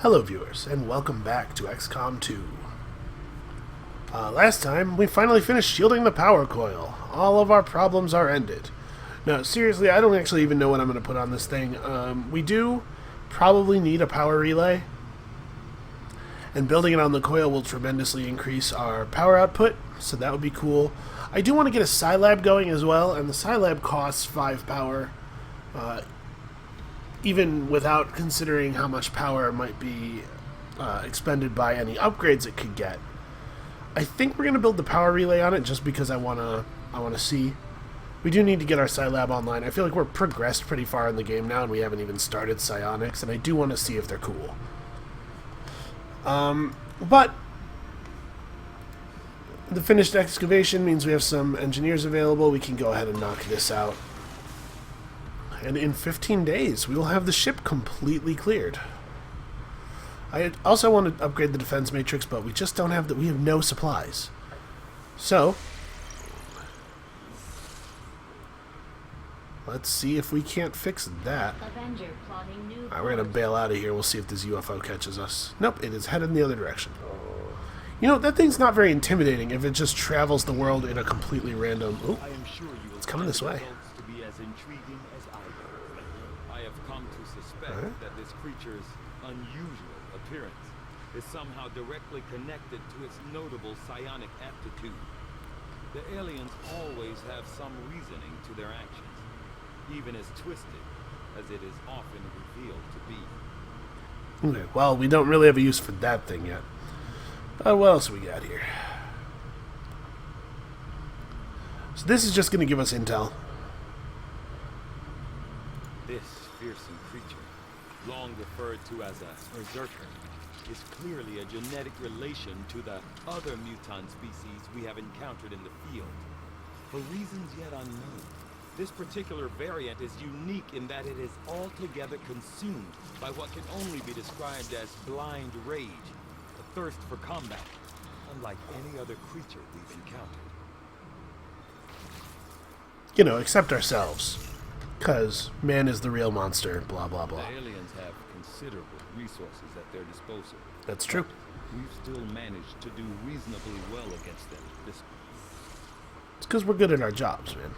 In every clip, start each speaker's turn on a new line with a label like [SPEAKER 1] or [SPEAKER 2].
[SPEAKER 1] Hello viewers, and welcome back to XCOM 2. Last time, we finally finished shielding the power coil. All of our problems are ended. Now, seriously, I don't actually even know what I'm going to put on this thing. We do probably need a power relay, and building it on the coil will tremendously increase our power output, so that would be cool. I do want to get a Scilab going as well, and the Scilab costs 5 power, even without considering how much power might be expended by any upgrades it could get. I think we're going to build the power relay on it just because I want to see. We do need to get our Scilab online. I feel like we're progressed pretty far in the game now, and we haven't even started psionics, and I do want to see if they're cool. But the finished excavation means we have some engineers available. We can go ahead and knock this out. And in 15 days, we will have the ship completely cleared. I also want to upgrade the defense matrix, but we just don't have we have no supplies. So, let's see if we can't fix that. Alright, we're going to bail out of here. We'll see if this UFO catches us. Nope, it is headed in the other direction. You know, that thing's not very intimidating if it just travels the world in a completely random... Ooh, it's coming this way.
[SPEAKER 2] I have come to suspect that this creature's unusual appearance is somehow directly connected to its notable psionic aptitude. The aliens always have some reasoning to their actions, even as twisted as it is often revealed to be.
[SPEAKER 1] Okay, well, we don't really have a use for that thing yet. What else we got here? So this is just going to give us intel.
[SPEAKER 2] This fearsome creature, long referred to as a berserker, is clearly a genetic relation to the other mutant species we have encountered in the field. For reasons yet unknown, this particular variant is unique in that it is altogether consumed by what can only be described as blind rage, a thirst for combat, unlike any other creature we've encountered.
[SPEAKER 1] You know, except ourselves. Because man is the real monster, blah, blah, blah.
[SPEAKER 2] The aliens have considerable resources at their disposal.
[SPEAKER 1] That's true.
[SPEAKER 2] We've still managed to do reasonably well against them at this point.
[SPEAKER 1] It's because we're good at our jobs, man.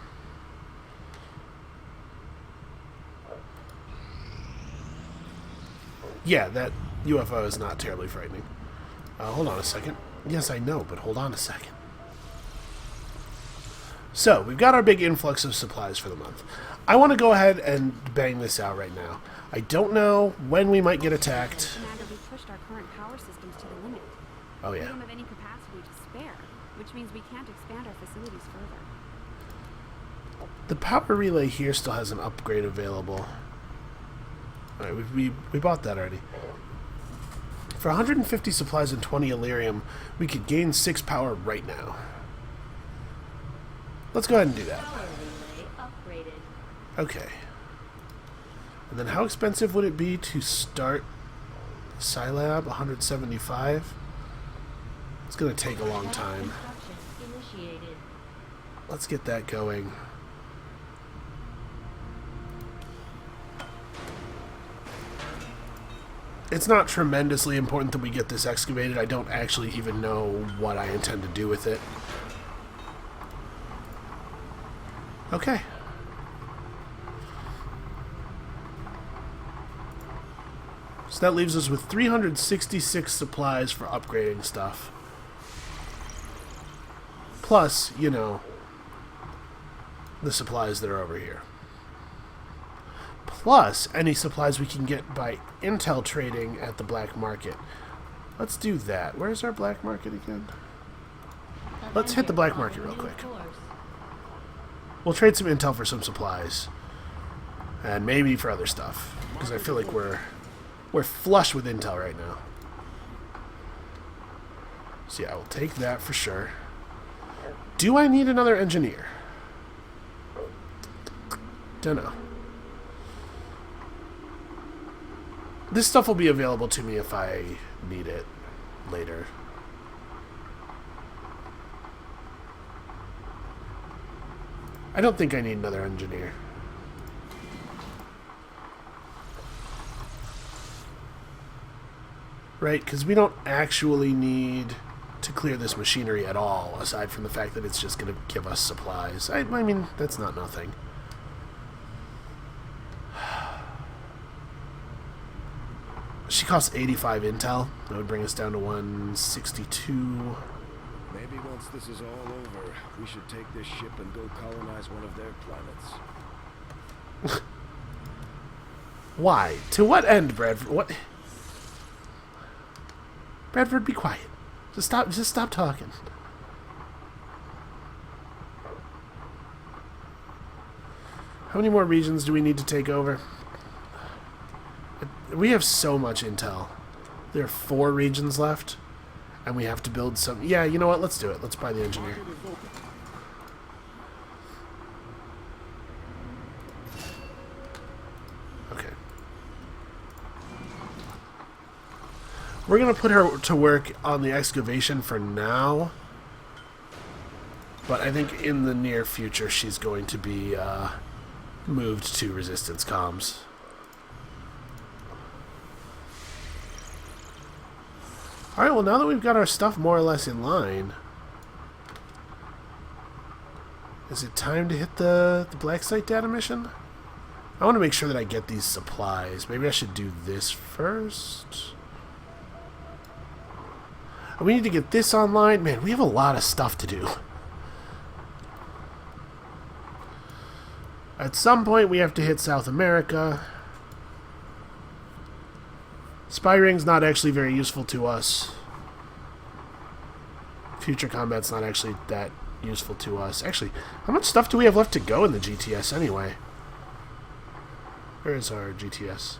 [SPEAKER 1] Yeah, that UFO is not terribly frightening. Hold on a second. Yes, I know, but hold on a second. So, we've got our big influx of supplies for the month. I want to go ahead and bang this out right now. I don't know when we might get attacked.
[SPEAKER 3] Commander, we pushed our current power systems to the limit.
[SPEAKER 1] Oh yeah.
[SPEAKER 3] We don't have any capacity to spare, which means we can't expand our facilities further.
[SPEAKER 1] The power relay here still has an upgrade available. Alright, we bought that already. For 150 supplies and 20 Illyrium, we could gain 6 power right now. Let's go ahead and do that. Okay. And then how expensive would it be to start Scilab? 175? It's going to take a long time. Let's get that going. It's not tremendously important that we get this excavated. I don't actually even know what I intend to do with it. Okay. So that leaves us with 366 supplies for upgrading stuff. Plus, you know, the supplies that are over here. Plus, any supplies we can get by intel trading at the black market. Let's do that. Where's our black market again? Let's hit the black market real quick. We'll trade some intel for some supplies. And maybe for other stuff. Because I feel like we're flush with intel right now. So yeah, I will take that for sure. Do I need another engineer? Dunno. This stuff will be available to me if I need it later. I don't think I need another engineer. Right? Because we don't actually need to clear this machinery at all, aside from the fact that it's just going to give us supplies. I mean, that's not nothing. She costs 85 intel. That would bring us down to 162.
[SPEAKER 4] Maybe once this is all over, we should take this ship and go colonize one of their planets.
[SPEAKER 1] Why? To what end, Bradford? What? Bradford, be quiet. Just stop talking. How many more regions do we need to take over? We have so much intel. There are 4 regions left, and we have to build some... Yeah, you know what? Let's do it. Let's buy the engineer. Okay. We're going to put her to work on the excavation for now, but I think in the near future she's going to be moved to resistance comms. Alright, well now that we've got our stuff more or less in line, is it time to hit the Black Site data mission? I want to make sure that I get these supplies. Maybe I should do this first. We need to get this online. Man, we have a lot of stuff to do. At some point we have to hit South America. Spy Ring's not actually very useful to us. Future combat's not actually that useful to us. Actually, how much stuff do we have left to go in the GTS anyway? Where is our GTS?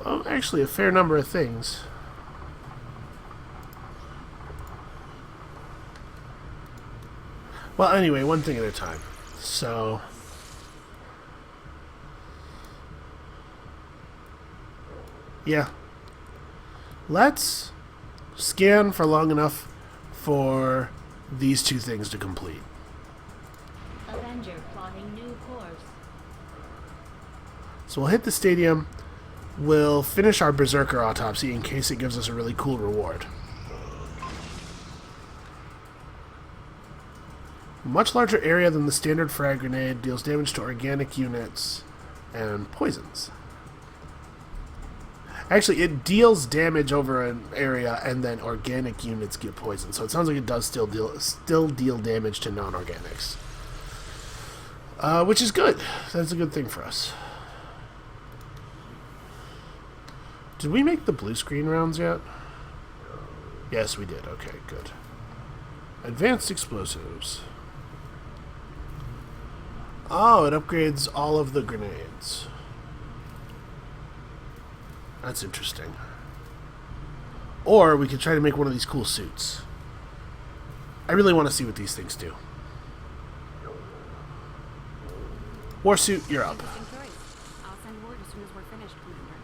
[SPEAKER 1] Oh, actually a fair number of things. Well, anyway, one thing at a time. So... yeah. Let's scan for long enough for these 2 things to complete.
[SPEAKER 5] Avenger plotting new course.
[SPEAKER 1] So we'll hit the stadium. We'll finish our Berserker autopsy in case it gives us a really cool reward. Much larger area than the standard frag grenade, deals damage to organic units and poisons. Actually, it deals damage over an area, and then organic units get poisoned. So it sounds like it does still deal damage to non-organics. Which is good. That's a good thing for us. Did we make the blue screen rounds yet? Yes, we did. Okay, good. Advanced explosives. Oh, it upgrades all of the grenades. That's interesting. Or we could try to make one of these cool suits. I really want to see what these things do. Warsuit, you're up.
[SPEAKER 3] Interesting choice. I'll send word as soon as we're finished, Commander.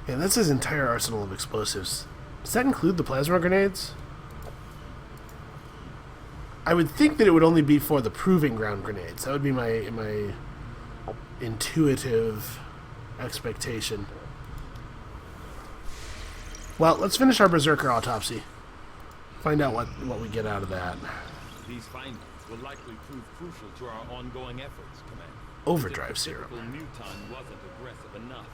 [SPEAKER 1] Yeah, that's his entire arsenal of explosives. Does that include the plasma grenades? I would think that it would only be for the proving ground grenades. That would be my intuitive expectation. Well, let's finish our Berserker autopsy. Find out what we get out of that.
[SPEAKER 2] These findings will likely prove crucial to our ongoing efforts, Commander.
[SPEAKER 1] Overdrive
[SPEAKER 2] This
[SPEAKER 1] serum.
[SPEAKER 2] typical muton wasn't aggressive enough.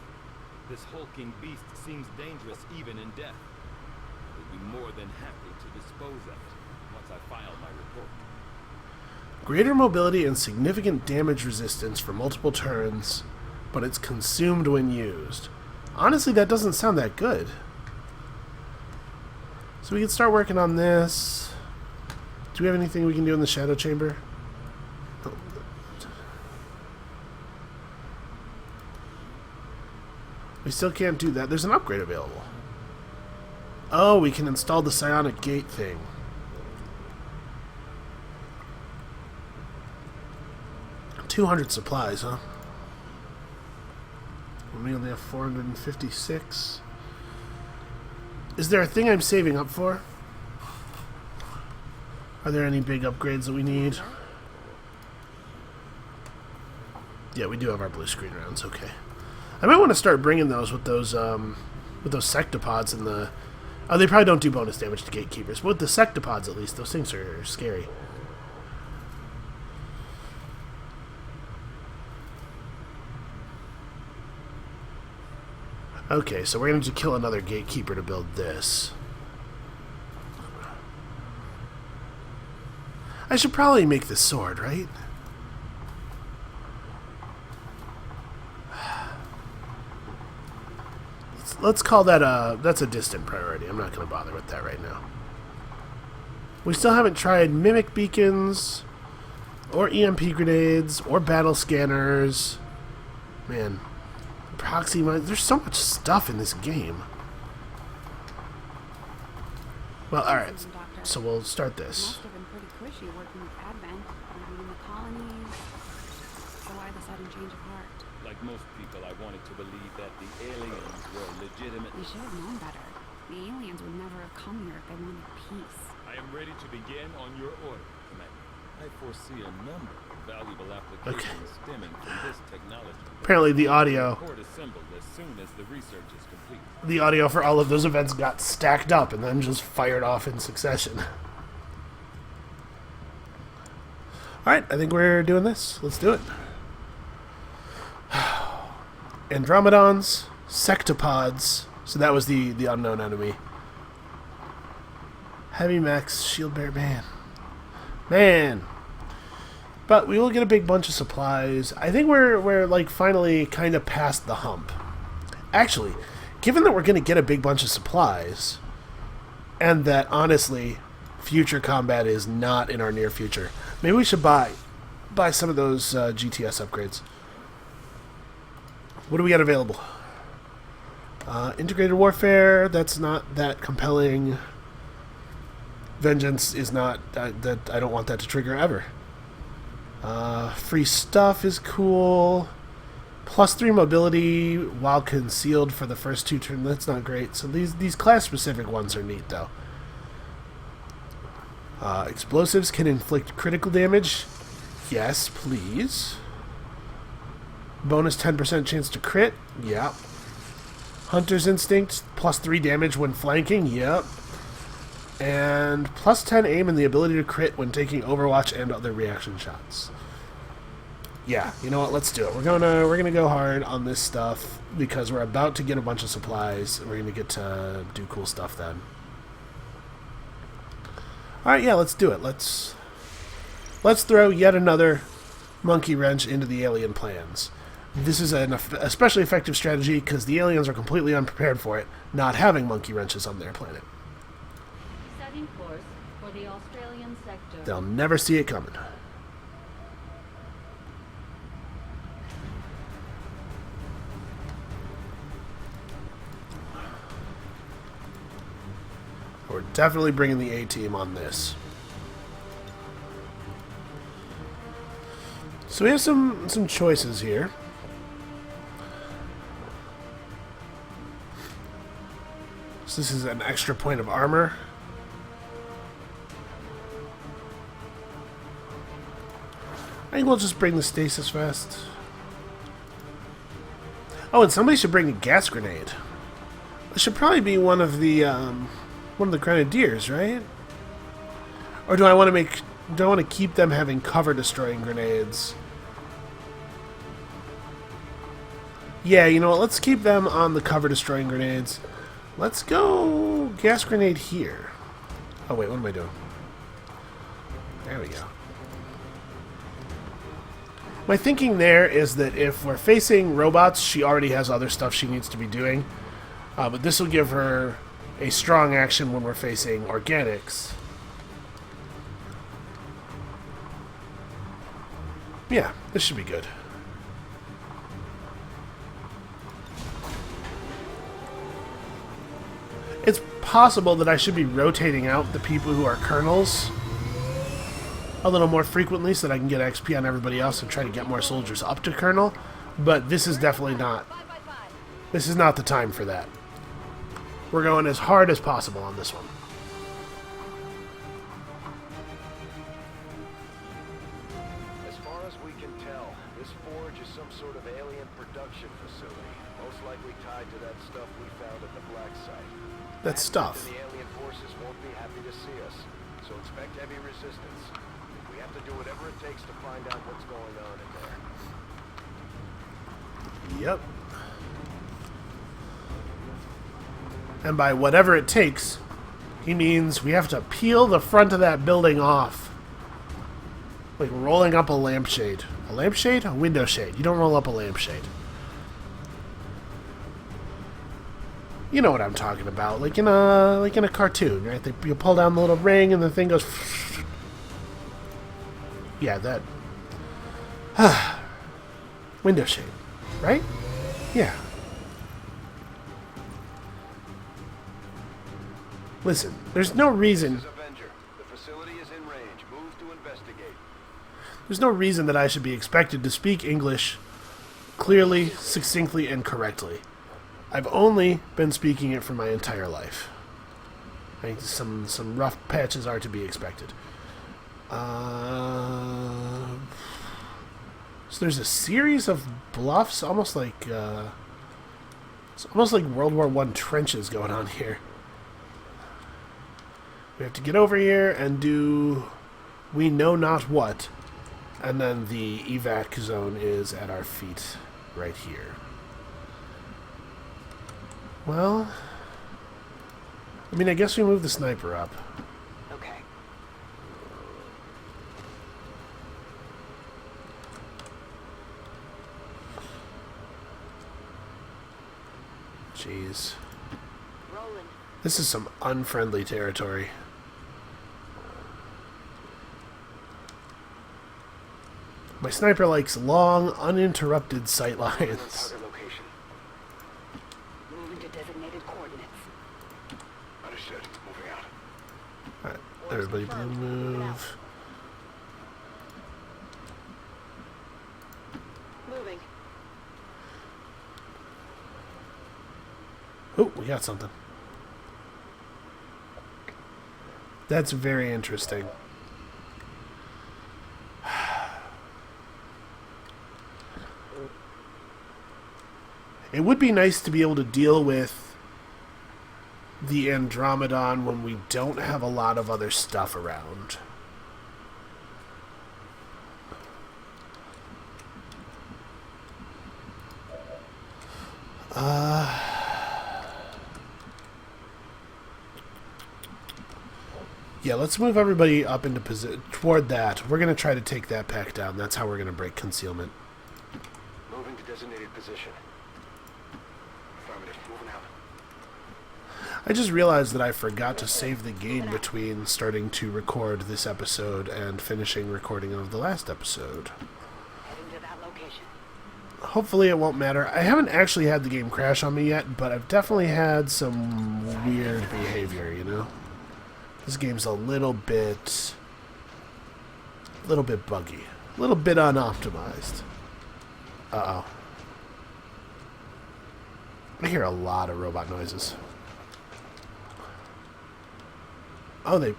[SPEAKER 2] This hulking beast seems dangerous even in death. We'd be more than happy to dispose of it once I file my report.
[SPEAKER 1] Greater mobility and significant damage resistance for multiple turns, but it's consumed when used. Honestly, that doesn't sound that good. So we can start working on this. Do we have anything we can do in the Shadow Chamber? We still can't do that. There's an upgrade available. Oh, we can install the psionic gate thing. $200 supplies, huh? We only have 456. Is there a thing I'm saving up for? Are there any big upgrades that we need? Yeah, we do have our blue screen rounds. Okay. I might want to start bringing those with those sectopods and the... Oh, they probably don't do bonus damage to gatekeepers. But with the sectopods, at least, those things are scary. Okay, so we're going to kill another gatekeeper to build this. I should probably make this sword, right? Let's call that that's a distant priority. I'm not going to bother with that right now. We still haven't tried mimic beacons, or EMP grenades, or battle scanners. Man, proxy mines. There's so much stuff in this game. Well, alright. So we'll start this.
[SPEAKER 3] Must have been pretty cushy working with Advent, living in the colonies. So why the sudden change of heart?
[SPEAKER 2] Like most people, I wanted to believe that the aliens were legitimate.
[SPEAKER 3] We should have known better. The aliens would never have come here if they wanted peace.
[SPEAKER 2] I am ready to begin on your order, Commander. I foresee a number of valuable applications stemming from this technology.
[SPEAKER 1] Apparently the audio...
[SPEAKER 2] Report assembled as soon as the research is complete.
[SPEAKER 1] The audio for all of those events got stacked up and then just fired off in succession. Alright, I think we're doing this. Let's do it. Andromedons, sectopods. So that was the unknown enemy. Heavy mechs, shield bearer, man. But we will get a big bunch of supplies. I think we're like finally kind of past the hump. Actually, given that we're going to get a big bunch of supplies, and that honestly, future combat is not in our near future, maybe we should buy some of those GTS upgrades. What do we got available? Integrated warfare. That's not that compelling. Vengeance is not that. I don't want that to trigger ever. Free stuff is cool. +3 mobility while concealed for the first 2 turns. That's not great. So these class specific ones are neat though. Explosives can inflict critical damage. Yes, please. Bonus 10% chance to crit. Yep. Hunter's Instinct +3 damage when flanking. Yep. And +10 aim and the ability to crit when taking Overwatch and other reaction shots. Yeah, you know what? Let's do it. We're gonna go hard on this stuff because we're about to get a bunch of supplies. We're gonna get to do cool stuff then. All right, yeah, let's do it. Let's throw yet another monkey wrench into the alien plans. This is an especially effective strategy because the aliens are completely unprepared for it, not having monkey wrenches on their planet.
[SPEAKER 5] Setting course for the Australian sector.
[SPEAKER 1] They'll never see it coming. We're definitely bringing the A-team on this. So we have some choices here. So this is an extra point of armor. I think we'll just bring the stasis vest. Oh, and somebody should bring a gas grenade. It should probably be one of the grenadiers, right? Or do I want to keep them having cover destroying grenades? Yeah, you know what? Let's keep them on the cover destroying grenades. Let's go gas grenade here. Oh wait, what am I doing? There we go. My thinking there is that if we're facing robots, she already has other stuff she needs to be doing. But this will give her a strong action when we're facing organics. Yeah, this should be good. It's possible that I should be rotating out the people who are colonels a little more frequently so that I can get XP on everybody else and try to get more soldiers up to colonel, but this is definitely not. This is not the time for that. We're going as hard as possible on this one.
[SPEAKER 4] As far as we can tell, this forge is some some sort of alien production facility, most likely tied to that stuff we found at the Black Site.
[SPEAKER 1] That stuff.
[SPEAKER 4] The alien forces won't be happy to see us, so expect heavy resistance. We have to do whatever it takes to find out what's going on in there.
[SPEAKER 1] Yep. And by whatever it takes, he means we have to peel the front of that building off. Like rolling up a lampshade. A lampshade? A window shade. You don't roll up a lampshade. You know what I'm talking about. Like in a cartoon, right? You pull down the little ring and the thing goes... Yeah, that... window shade. Right? Yeah. Listen, there's no reason...
[SPEAKER 4] Avenger, the facility is in range. Move to investigate.
[SPEAKER 1] There's no reason that I should be expected to speak English clearly, succinctly, and correctly. I've only been speaking it for my entire life. I think some rough patches are to be expected. So there's a series of bluffs, almost like it's almost like World War I trenches going on here. We have to get over here and do we know not what, and then the evac zone is at our feet right here. Well, I mean, I guess we move the sniper up.
[SPEAKER 3] Okay.
[SPEAKER 1] Jeez.
[SPEAKER 3] Rolling.
[SPEAKER 1] This is some unfriendly territory. My sniper likes long, uninterrupted sight lines.
[SPEAKER 4] Target location.
[SPEAKER 3] Moving to designated coordinates.
[SPEAKER 4] Understood. Moving out.
[SPEAKER 1] Alright, everybody blue move.
[SPEAKER 3] Moving.
[SPEAKER 1] Oh, we got something. That's very interesting. It would be nice to be able to deal with the Andromedon when we don't have a lot of other stuff around. Yeah, let's move everybody up into position toward that. We're going to try to take that pack down. That's how we're going to break concealment.
[SPEAKER 4] Moving to designated position. Affirmative. Moving out.
[SPEAKER 1] I just realized that I forgot to save the game between starting to record this episode and finishing recording of the last episode.
[SPEAKER 3] Heading to that location.
[SPEAKER 1] Hopefully it won't matter. I haven't actually had the game crash on me yet, but I've definitely had some weird behavior, you know? This game's a little bit buggy. A little bit unoptimized. Uh-oh. I hear a lot of robot noises. Oh, they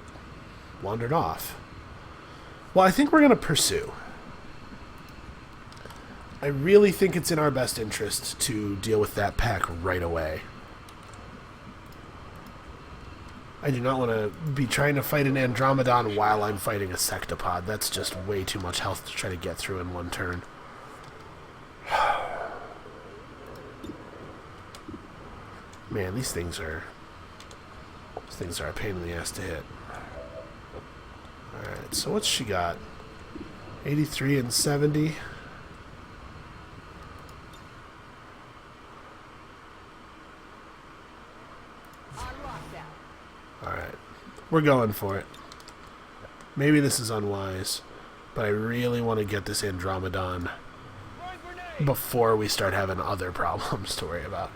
[SPEAKER 1] wandered off. Well, I think we're going to pursue. I really think it's in our best interest to deal with that pack right away. I do not want to be trying to fight an Andromedon while I'm fighting a Sectopod. That's just way too much health to try to get through in one turn. Man, these things are a pain in the ass to hit. Alright, so what's she got? 83 and 70. Alright, we're going for it. Maybe this is unwise, but I really want to get this Andromedon before we start having other problems to worry about.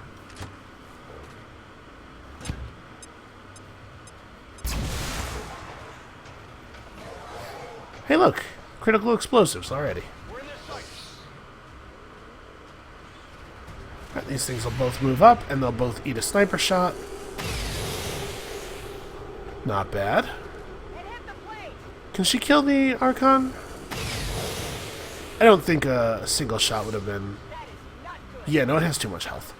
[SPEAKER 1] Hey look, critical explosives already. Alright, these things will both move up and they'll both eat a sniper shot. Not bad. Can she kill the Archon? I don't think a single shot would have been... Yeah, no, it has too much health.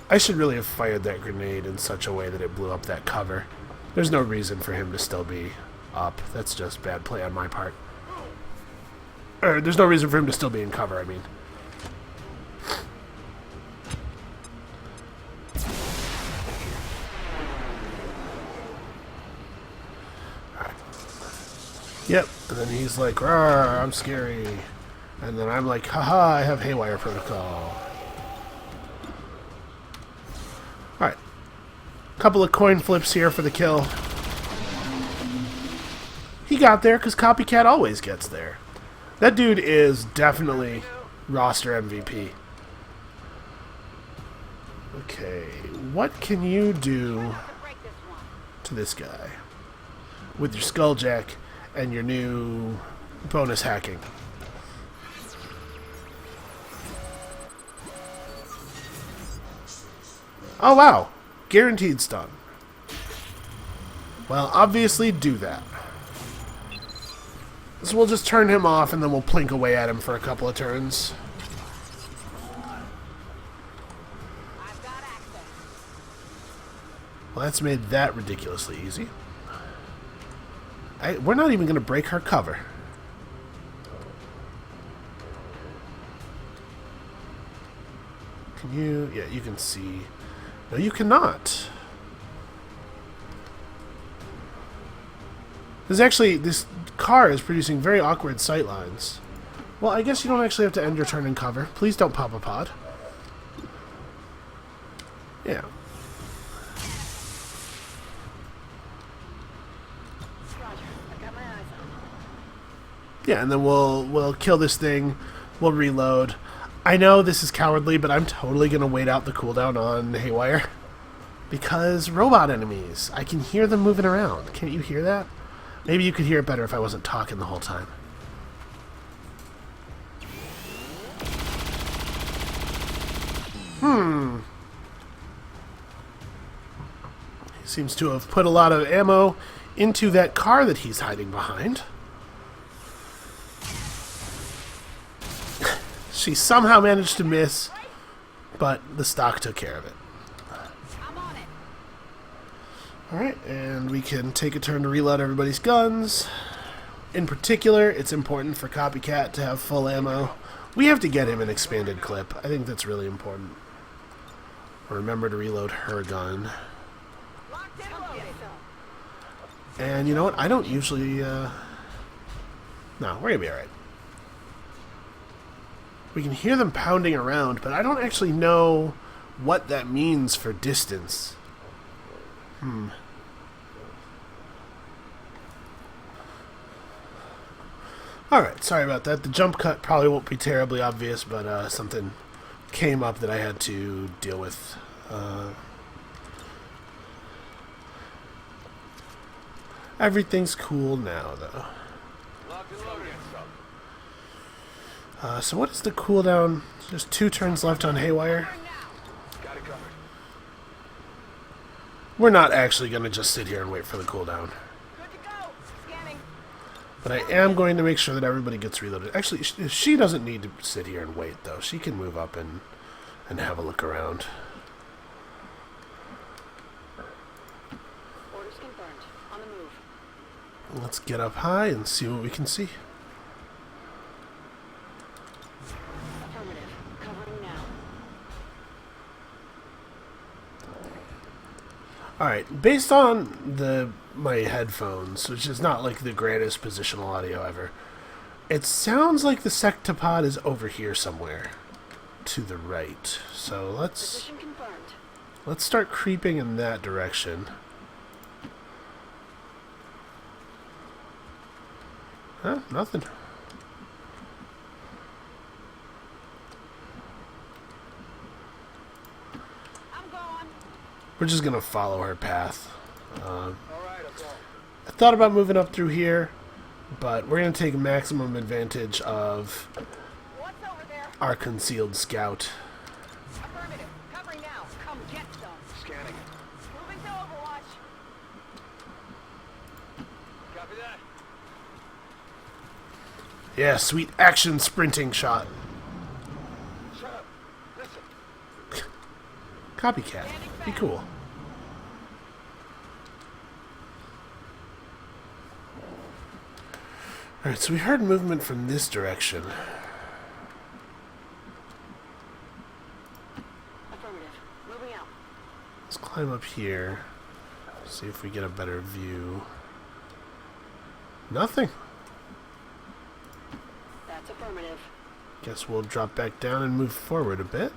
[SPEAKER 1] I should really have fired that grenade in such a way that it blew up that cover. There's no reason for him to still be up. That's just bad play on my part. Or, there's no reason for him to still be in cover, I mean. Alright. Yep, and then he's like, "Rawr, I'm scary." And then I'm like, haha, I have Haywire Protocol. Alright. Couple of coin flips here for the kill. He got there because Copycat always gets there. That dude is definitely roster MVP. Okay, what can you do to this guy with your Skulljack and your new bonus hacking? Oh wow, guaranteed stun. Well, obviously do that. So we'll just turn him off and then we'll plink away at him for a couple of turns. Well, that's made that ridiculously easy. We're not even going to break her cover. Can you... Yeah, you can see. No, you cannot. This car is producing very awkward sightlines. Well, I guess you don't actually have to end your turn in cover. Please don't pop a pod. Yeah. Yeah, and then we'll kill this thing. We'll reload. I know this is cowardly, but I'm totally gonna wait out the cooldown on Haywire. Because robot enemies, I can hear them moving around. Can't you hear that? Maybe you could hear it better if I wasn't talking the whole time. He seems to have put a lot of ammo into that car that he's hiding behind. She somehow managed to miss, but the stock took care of it. Alright, and we can take a turn to reload everybody's guns. In particular, it's important for Copycat to have full ammo. We have to get him an expanded clip. I think that's really important. Remember to reload her gun. And you know what? I don't usually... No, we're going to be alright. We can hear them pounding around, but I don't actually know what that means for distance. Alright, sorry about that. The jump cut probably won't be terribly obvious, but something came up that I had to deal with. Everything's cool now, though. So what is the cooldown? There's 2 turns left on Haywire. We're not actually going to just sit here and wait for the cooldown. But I am going to make sure that everybody gets reloaded. Actually, she doesn't need to sit here and wait, though. She can move up and have a look around.
[SPEAKER 6] Orders confirmed. On the move.
[SPEAKER 1] Let's get up high and see what we can see.
[SPEAKER 6] Affirmative. Covering now.
[SPEAKER 1] Alright, based on my headphones, which is not like the greatest positional audio ever, it sounds like the sectopod is over here somewhere to the right. So let's start creeping in that direction. Huh? Nothing. We're just gonna follow her path. I thought about moving up through here, but we're gonna take maximum advantage of our concealed scout.
[SPEAKER 6] Affirmative. Covering now. Come get some. Scanning. Moving to Overwatch.
[SPEAKER 1] Yeah, sweet action sprinting shot.
[SPEAKER 4] Shut up. Listen.
[SPEAKER 1] Copycat. Be cool. Alright, so we heard movement from this direction.
[SPEAKER 6] Affirmative. Moving out.
[SPEAKER 1] Let's climb up here. See if we get a better view. Nothing.
[SPEAKER 6] That's affirmative.
[SPEAKER 1] Guess we'll drop back down and move forward a bit.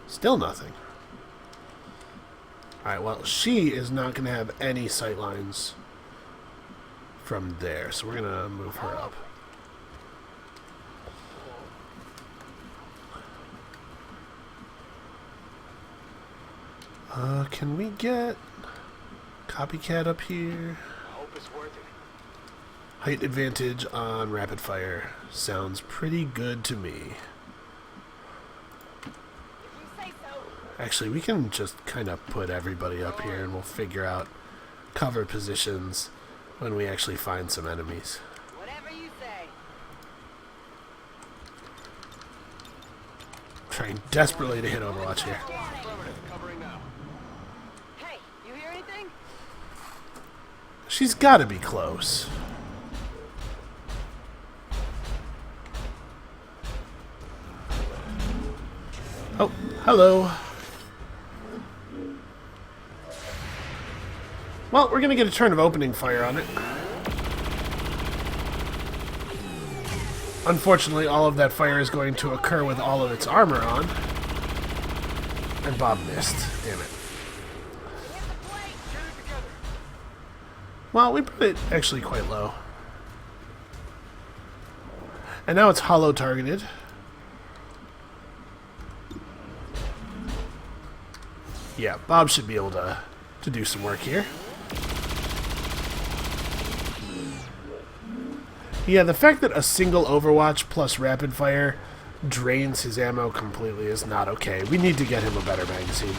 [SPEAKER 1] Still nothing. Alright, well, she is not going to have any sight lines from there, so we're going to move her up. Can we get Copycat up here?
[SPEAKER 4] I hope it's worth it.
[SPEAKER 1] Height advantage on rapid fire. Sounds pretty good to me. Actually, we can just kind of put everybody up here and we'll figure out cover positions when we actually find some enemies.
[SPEAKER 6] Whatever you say.
[SPEAKER 1] Trying desperately to hit Overwatch here.
[SPEAKER 4] Affirmative. Covering now.
[SPEAKER 6] Hey, you hear anything?
[SPEAKER 1] She's got to be close. Oh, hello. Well, we're going to get a turn of opening fire on it. Unfortunately, all of that fire is going to occur with all of its armor on. And Bob missed. Damn it. Well, we put it actually quite low. And now it's hollow targeted. Yeah, Bob should be able to do some work here. Yeah, the fact that a single Overwatch plus rapid fire drains his ammo completely is not okay. We need to get him a better magazine.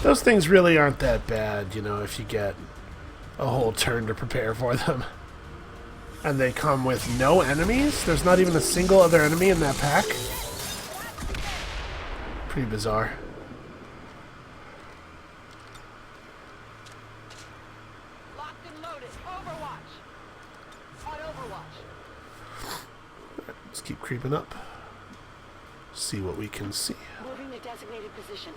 [SPEAKER 1] Those things really aren't that bad, you know, if you get a whole turn to prepare for them. And they come with no enemies? There's not even a single other enemy in that pack? Pretty bizarre.
[SPEAKER 6] Locked and loaded. Overwatch. On Overwatch.
[SPEAKER 1] Let's keep creeping up. See what we can see.
[SPEAKER 6] Moving to designated position.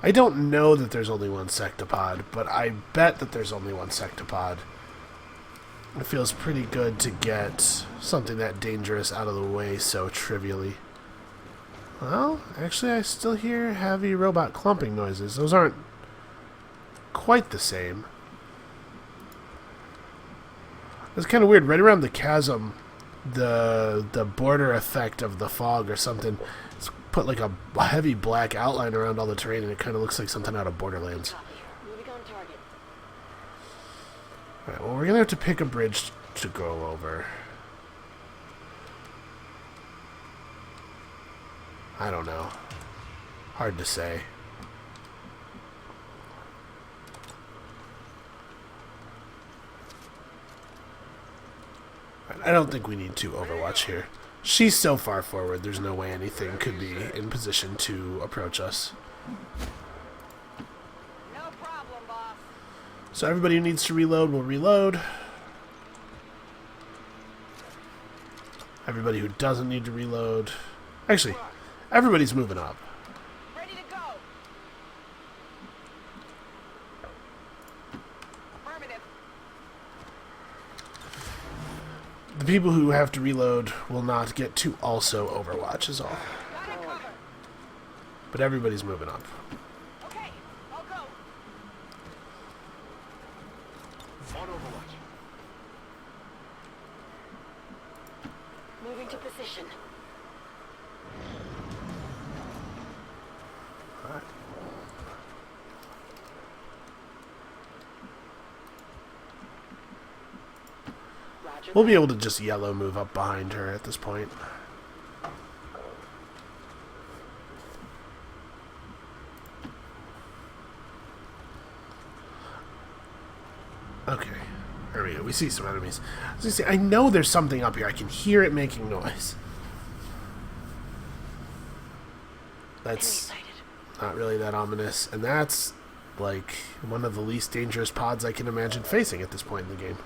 [SPEAKER 1] I don't know that there's only one sectopod, but I bet that there's only one sectopod. It feels pretty good to get something that dangerous out of the way so trivially. Well, actually I still hear heavy robot clumping noises. Those aren't quite the same. It's kind of weird. Right around the chasm, the border effect of the fog or something, it's put like a heavy black outline around all the terrain, and it kind of looks like something out of Borderlands.
[SPEAKER 6] Copy. Moving on target.
[SPEAKER 1] Alright, well, we're going to have to pick a bridge to go over. I don't know. Hard to say. I don't think we need to Overwatch here. She's so far forward, there's no way anything could be in position to approach us.
[SPEAKER 6] No problem, boss.
[SPEAKER 1] So everybody who needs to reload will reload. Everybody who doesn't need to reload... Actually, everybody's moving up.
[SPEAKER 6] Ready to go. Affirmative.
[SPEAKER 1] The people who have to reload will not get to also Overwatch is all.
[SPEAKER 6] Got it covered.
[SPEAKER 1] But everybody's moving up.
[SPEAKER 6] Okay, I'll go.
[SPEAKER 4] On Overwatch.
[SPEAKER 6] Moving to position.
[SPEAKER 1] We'll be able to just yellow move up behind her at this point. Okay. There we go. We see some enemies. I know there's something up here. I can hear it making noise. That's not really that ominous. And that's, like, one of the least dangerous pods I can imagine facing at this point in the game.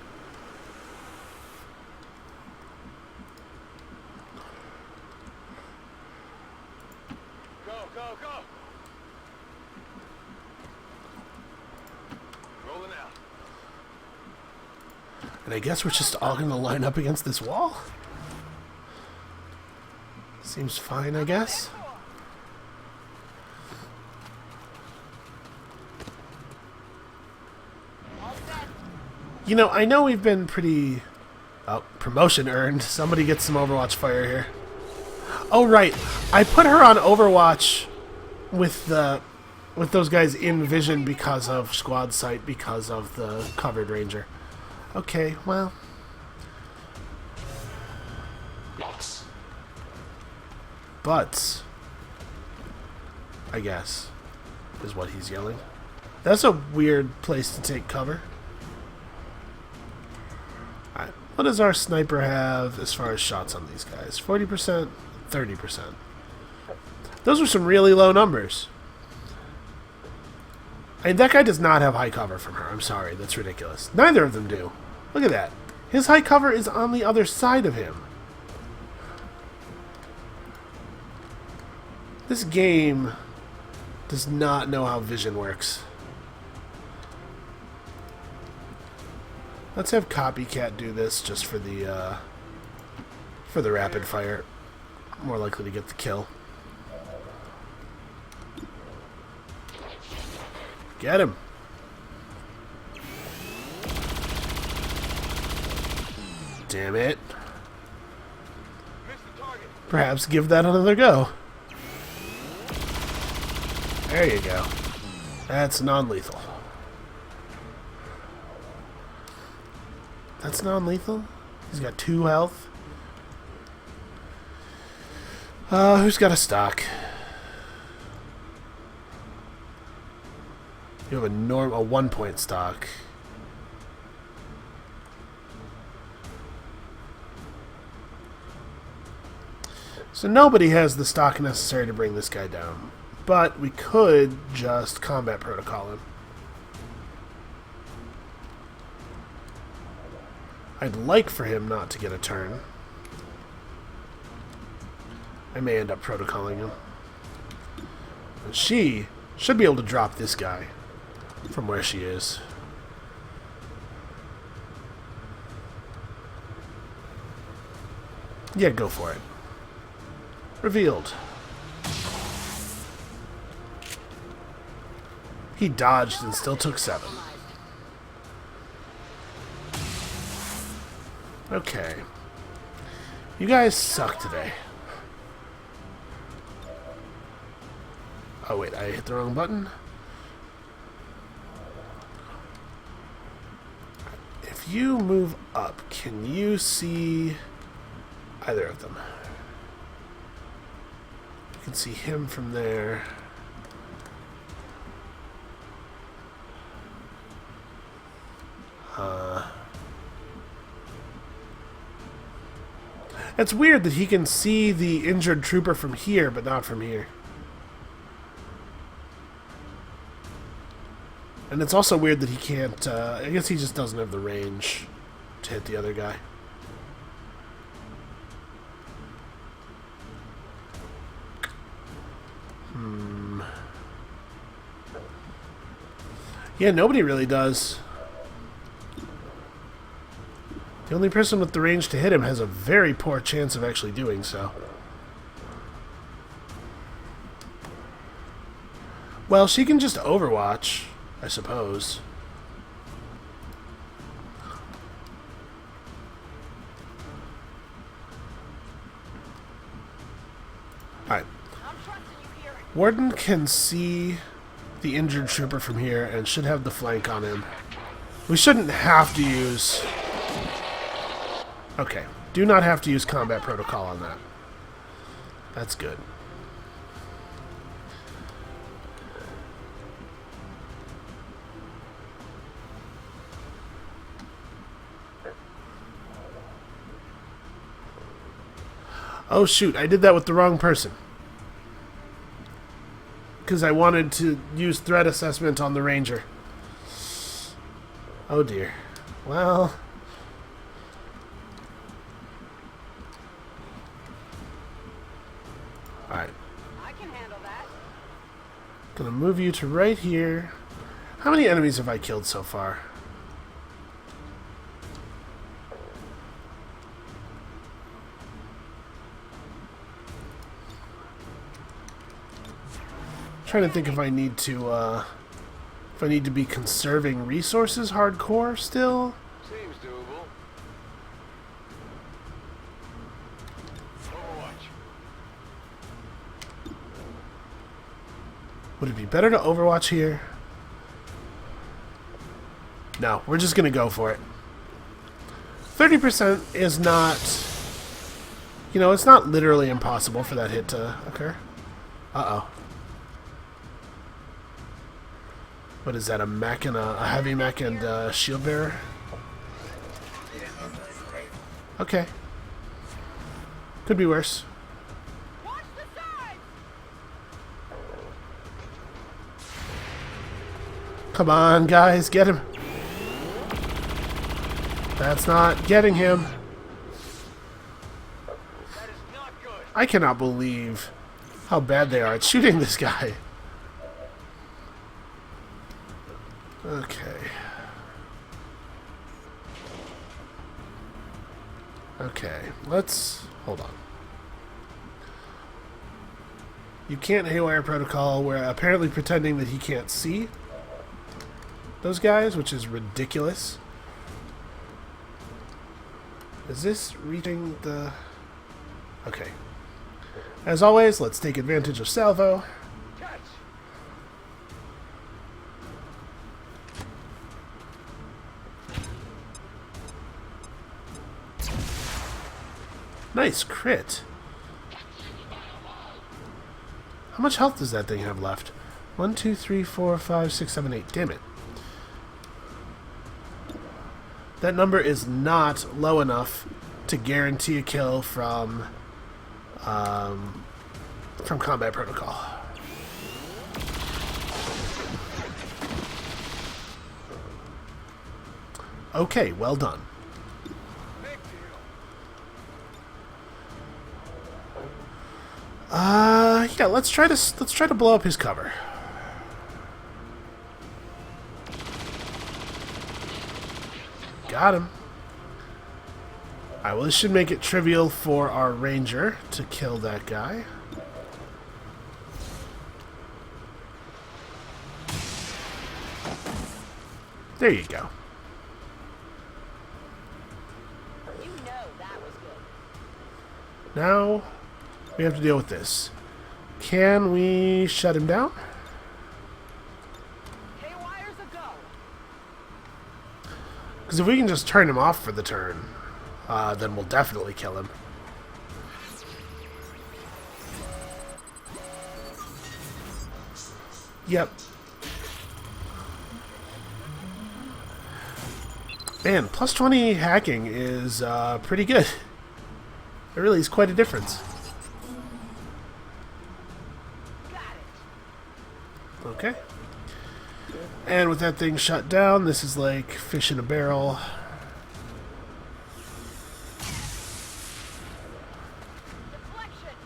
[SPEAKER 2] Go, go, go! Rolling out.
[SPEAKER 1] And I guess we're just all going to line up against this wall? Seems fine, I guess. You know, I know we've been pretty... Oh, promotion earned. Somebody gets some Overwatch fire here. Oh, right. I put her on Overwatch with those guys in vision because of squad sight, because of the covered ranger. Okay, well... But... I guess, is what he's yelling. That's a weird place to take cover. Alright, what does our sniper have as far as shots on these guys? 40%, 30%. Those are some really low numbers. I mean, that guy does not have high cover from her. I'm sorry, that's ridiculous. Neither of them do. Look at that. His high cover is on the other side of him. This game does not know how vision works. Let's have Copycat do this just for the rapid fire. More likely to get the kill. Get him. Damn it. Perhaps give that another go. There you go. That's non-lethal. That's non-lethal? He's got 2 health. Who's got a stock? You have a 1-point stock. So nobody has the stock necessary to bring this guy down. But we could just combat protocol him. I'd like for him not to get a turn. I may end up protocoling him. And she should be able to drop this guy from where she is. Yeah, go for it. Revealed. He dodged and still took 7. Okay. You guys suck today. Oh wait, I hit the wrong button. If you move up, can you see either of them? You can see him from there. It's weird that he can see the injured trooper from here, but not from here. And it's also weird that he can't, I guess he just doesn't have the range to hit the other guy. Yeah, nobody really does. The only person with the range to hit him has a very poor chance of actually doing so. Well, she can just Overwatch, I suppose. Alright. Warden can see the injured trooper from here and should have the flank on him. We shouldn't have to use Okay. Do not have to use combat protocol on that. That's good. Oh shoot, I did that with the wrong person. Because I wanted to use threat assessment on the ranger. Oh dear. Well... Alright.
[SPEAKER 6] I can handle that.
[SPEAKER 1] Gonna move you to right here. How many enemies have I killed so far? Trying to think if I need to be conserving resources hardcore still.
[SPEAKER 4] Seems doable. Overwatch.
[SPEAKER 1] Would it be better to Overwatch here? No, we're just gonna go for it. 30% is not... You know, it's not literally impossible for that hit to occur. Uh-oh. What is that, a mech and a heavy mech and a shield bearer? Okay. Could be worse.
[SPEAKER 6] Watch the side!
[SPEAKER 1] Come on, guys, get him. That's not getting him.
[SPEAKER 6] That is not good.
[SPEAKER 1] I cannot believe how bad they are at shooting this guy. Okay. Okay, let's... Hold on. You can't haywire protocol. We're apparently pretending that he can't see those guys, which is ridiculous. Is this reading the... Okay. As always, let's take advantage of salvo.
[SPEAKER 6] Catch!
[SPEAKER 1] Nice crit. How much health does that thing have left? 1, 2, 3, 4, 5, 6, 7, 8. Damn it. That number is not low enough to guarantee a kill from combat protocol. Okay, well done.
[SPEAKER 6] Big deal.
[SPEAKER 1] Yeah, let's try to blow up his cover. Got him. Alright, well, this should make it trivial for our ranger to kill that guy. There you go.
[SPEAKER 6] You know that was good.
[SPEAKER 1] Now, we have to deal with this. Can we shut him down?
[SPEAKER 6] Haywire's a go.
[SPEAKER 1] Because if we can just turn him off for the turn, then we'll definitely kill him. Yep. Man, plus 20 hacking is pretty good. It really is quite a difference.
[SPEAKER 6] Got it.
[SPEAKER 1] Okay. And with that thing shut down, this is like fish in a barrel.
[SPEAKER 6] Deflection.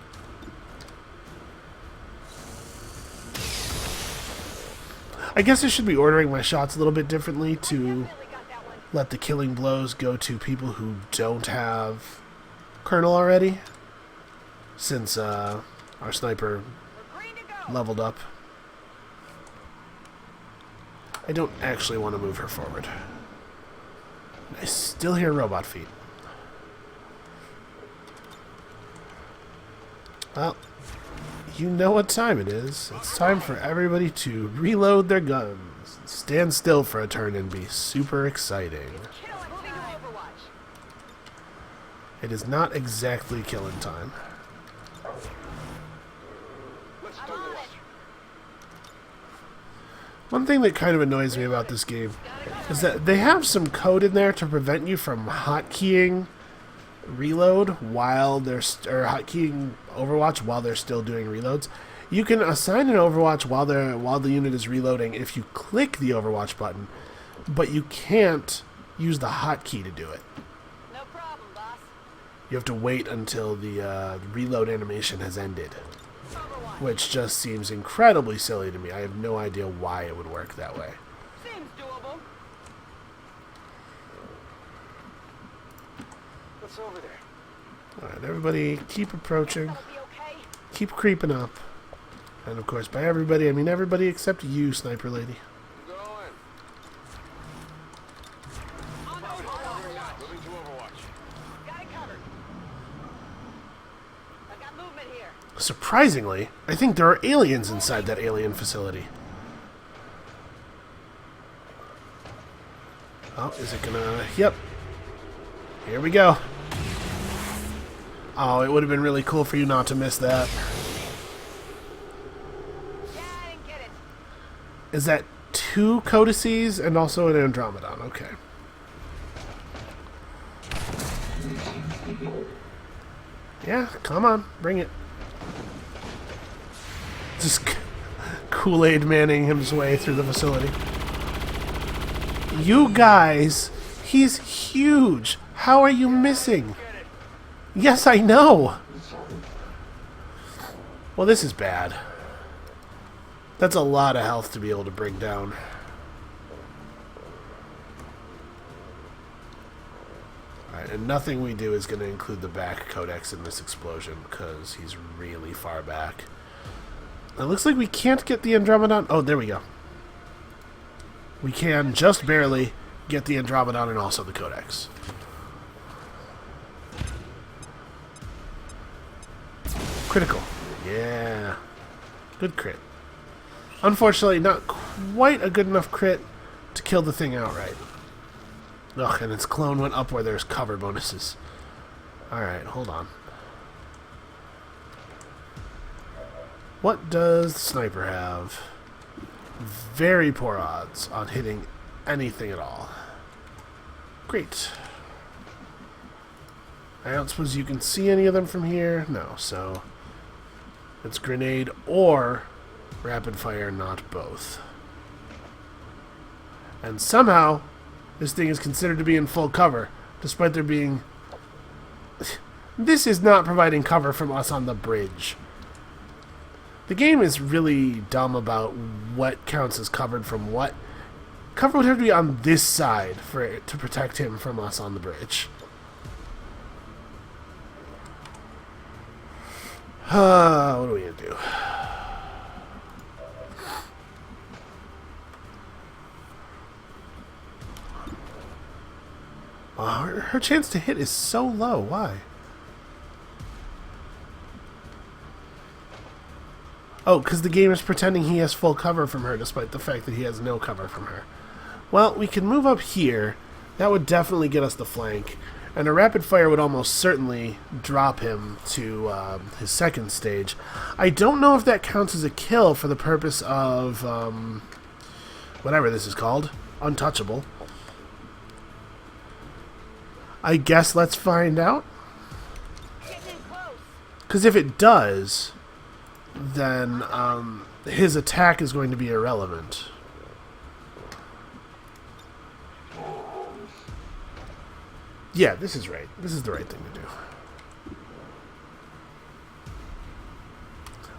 [SPEAKER 1] I guess I should be ordering my shots a little bit differently to
[SPEAKER 6] Definitely got that one.
[SPEAKER 1] let the killing blows go to people who don't have Colonel already, since our sniper
[SPEAKER 6] We're green to go.
[SPEAKER 1] leveled up. I don't actually want to move her forward. I still hear robot feet. Well, you know what time it is. It's time for everybody to reload their guns, stand still for a turn, and be super exciting.
[SPEAKER 6] Kill it. Moving to Overwatch.
[SPEAKER 1] It is not exactly killing time.
[SPEAKER 6] I'm on it.
[SPEAKER 1] One thing that kind of annoys me about this game is that they have some code in there to prevent you from hotkeying reload while they're or hotkeying Overwatch while they're still doing reloads. You can assign an Overwatch while the unit is reloading if you click the Overwatch button, but you can't use the hotkey to do it.
[SPEAKER 6] No problem, boss.
[SPEAKER 1] You have to wait until the reload animation has ended,
[SPEAKER 6] Overwatch.
[SPEAKER 1] which just seems incredibly silly to me. I have no idea why it would work that way.
[SPEAKER 6] Seems doable.
[SPEAKER 4] What's over there?
[SPEAKER 1] Alright, everybody keep approaching.
[SPEAKER 6] That'll be okay.
[SPEAKER 1] Keep creeping up. And of course, by everybody, I mean everybody except you, Sniper Lady.
[SPEAKER 4] Going.
[SPEAKER 6] On Overwatch.
[SPEAKER 4] Moving to Overwatch.
[SPEAKER 6] Got it covered. I've got movement here.
[SPEAKER 1] Surprisingly, I think there are aliens inside that alien facility. Oh, is it gonna... Yep. Here we go. Oh, it would have been really cool for you not to miss that.
[SPEAKER 6] Yeah, I didn't get it.
[SPEAKER 1] Is that 2 codices and also an Andromedon? Okay. Yeah, come on, bring it. Just Kool-Aid Manning his way through the facility. You guys, he's huge. How are you missing? Yes, I know. Well, this is bad. That's a lot of health to be able to bring down. Alright, and nothing we do is going to include the back codex in this explosion, because he's really far back. It looks like we can't get the Andromedon. Oh, there we go. We can just barely get the Andromedon and also the codex. Critical. Yeah. Good crit. Unfortunately, not quite a good enough crit to kill the thing outright. Ugh, and its clone went up where there's cover bonuses. Alright, hold on. What does the sniper have? Very poor odds on hitting anything at all. Great. I don't suppose you can see any of them from here? No, so it's grenade or rapid fire, not both. And somehow this thing is considered to be in full cover, despite there being... This is not providing cover from us on the bridge. The game is really dumb about what counts as covered from what. Cover would have to be on this side for it to protect him from us on the bridge. What are we going to do? Her chance to hit is so low. Why? Oh, because the game is pretending he has full cover from her, despite the fact that he has no cover from her. Well, we can move up here. That would definitely get us the flank. And a rapid fire would almost certainly drop him to his second stage. I don't know if that counts as a kill for the purpose of whatever this is called. Untouchable. I guess let's find out.
[SPEAKER 6] Getting in close.
[SPEAKER 1] Because if it does, then his attack is going to be irrelevant. Yeah, this is right. This is the right thing to do.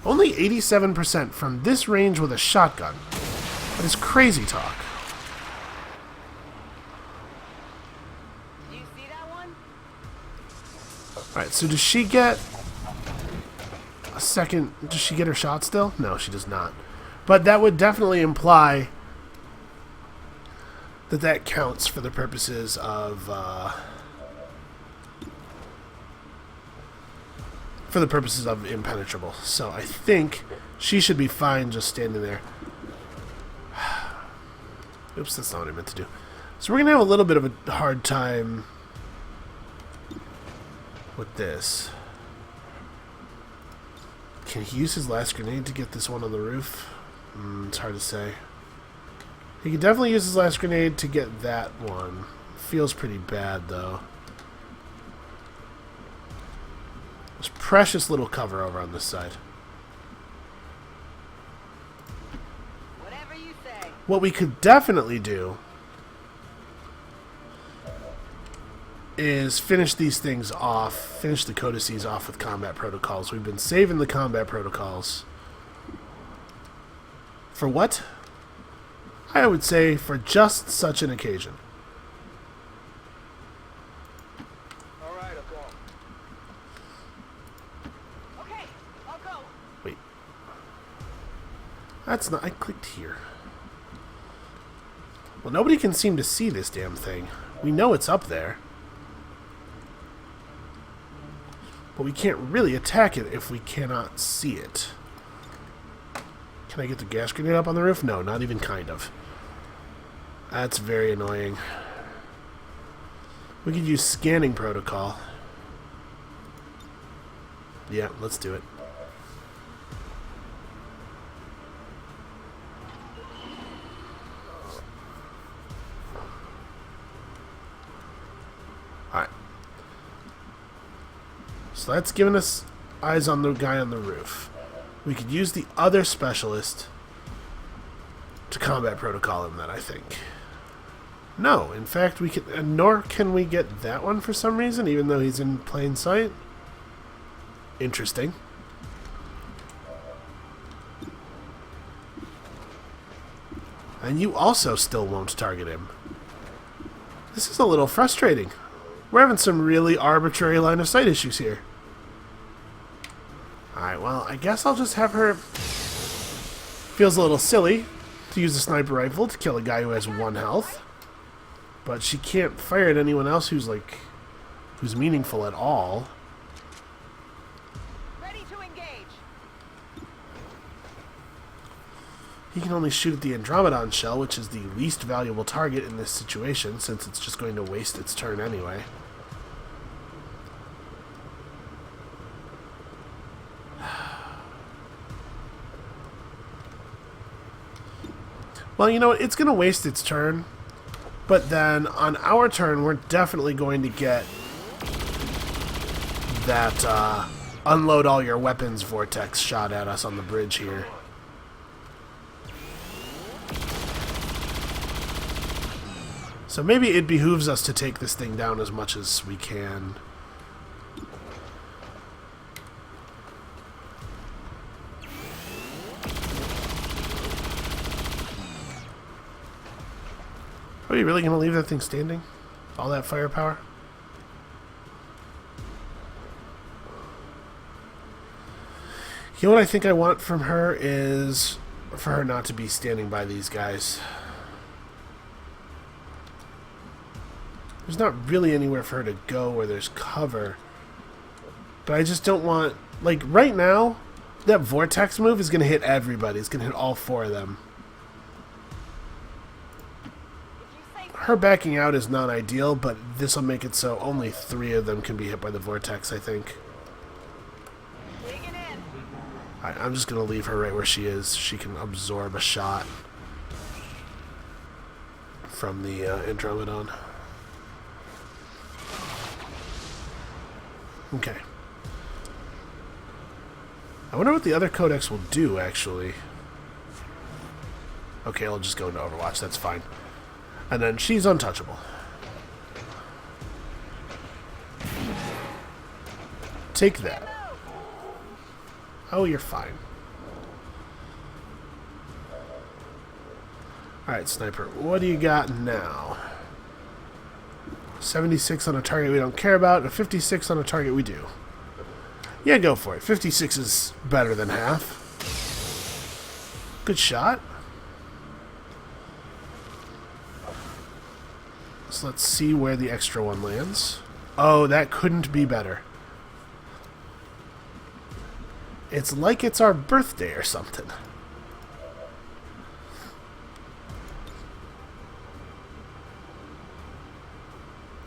[SPEAKER 1] Only 87% from this range with a shotgun. That is crazy talk.
[SPEAKER 6] Do you see that one?
[SPEAKER 1] Alright, so does she get a second... Does she get her shot still? No, she does not. But that would definitely imply that that counts for the purposes of... for the purposes of impenetrable. So I think she should be fine just standing there. Oops, that's not what I meant to do. So we're going to have a little bit of a hard time with this. Can he use his last grenade to get this one on the roof? It's hard to say. He can definitely use his last grenade to get that one. Feels pretty bad, though. There's precious little cover over on this side.
[SPEAKER 6] Whatever you say.
[SPEAKER 1] What we could definitely do is finish these things off, finish the codices off with combat protocols. We've been saving the combat protocols. For what? I would say for just such an occasion.
[SPEAKER 4] All right, I'll go.
[SPEAKER 6] Okay, I'll go.
[SPEAKER 1] Wait. That's not... I clicked here. Well, nobody can seem to see this damn thing. We know it's up there. But we can't really attack it if we cannot see it. Can I get the gas grenade up on the roof? No, not even kind of. That's very annoying. We could use scanning protocol. Yeah, let's do it. Alright. So that's giving us eyes on the guy on the roof. We could use the other specialist to combat protocol him, that I think. No, in fact, we can, nor can we get that one for some reason, even though he's in plain sight. Interesting. And you also still won't target him. This is a little frustrating. We're having some really arbitrary line of sight issues here. Alright, well, I guess I'll just have her... Feels a little silly to use a sniper rifle to kill a guy who has 1 health. But she can't fire at anyone else who's, like... who's meaningful at all.
[SPEAKER 6] Ready to engage.
[SPEAKER 1] He can only shoot at the Andromedon shell, which is the least valuable target in this situation, since it's just going to waste its turn anyway. Well, you know what? It's going to waste its turn. But then, on our turn, we're definitely going to get that unload all your weapons vortex shot at us on the bridge here. So maybe it behooves us to take this thing down as much as we can. Are you really going to leave that thing standing? All that firepower? You know what I think I want from her is for her not to be standing by these guys. There's not really anywhere for her to go where there's cover. But I just don't want... Like, right now, that vortex move is going to hit everybody. It's going to hit all 4 of them. Her backing out is not ideal, but this will make it so only 3 of them can be hit by the vortex, I think.
[SPEAKER 6] Digging in.
[SPEAKER 1] Alright, I'm just going to leave her right where she is. She can absorb a shot from the Andromedon. Okay. I wonder what the other codex will do, actually. Okay, I'll just go into Overwatch. That's fine. And then she's untouchable. Take that. Oh, you're fine. Alright, Sniper. What do you got now? 76 on a target we don't care about, and 56 on a target we do. Yeah, go for it. 56 is better than half. Good shot. So let's see where the extra one lands. Oh, that couldn't be better. It's like it's our birthday or something.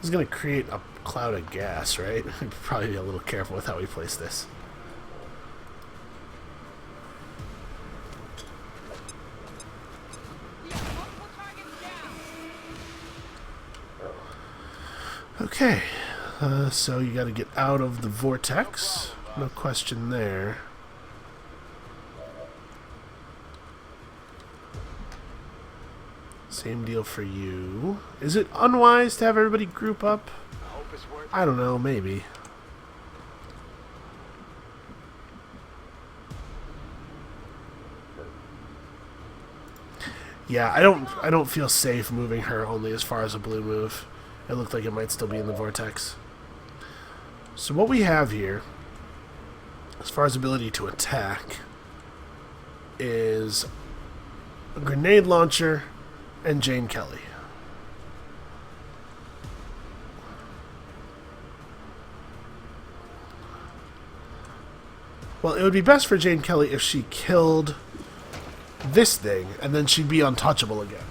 [SPEAKER 1] This is going to create a cloud of gas, right? We'd probably be a little careful with how we place this.
[SPEAKER 6] Multiple targets down.
[SPEAKER 1] Okay, so you got to get out of the vortex. No question there. Same deal for you. Is it unwise to have everybody group up? I don't know, maybe. Yeah, I don't feel safe moving her only as far as a blue move. It looked like it might still be in the vortex. So what we have here, as far as ability to attack, is a grenade launcher and Jane Kelly. Well, it would be best for Jane Kelly if she killed this thing, and then she'd be untouchable again.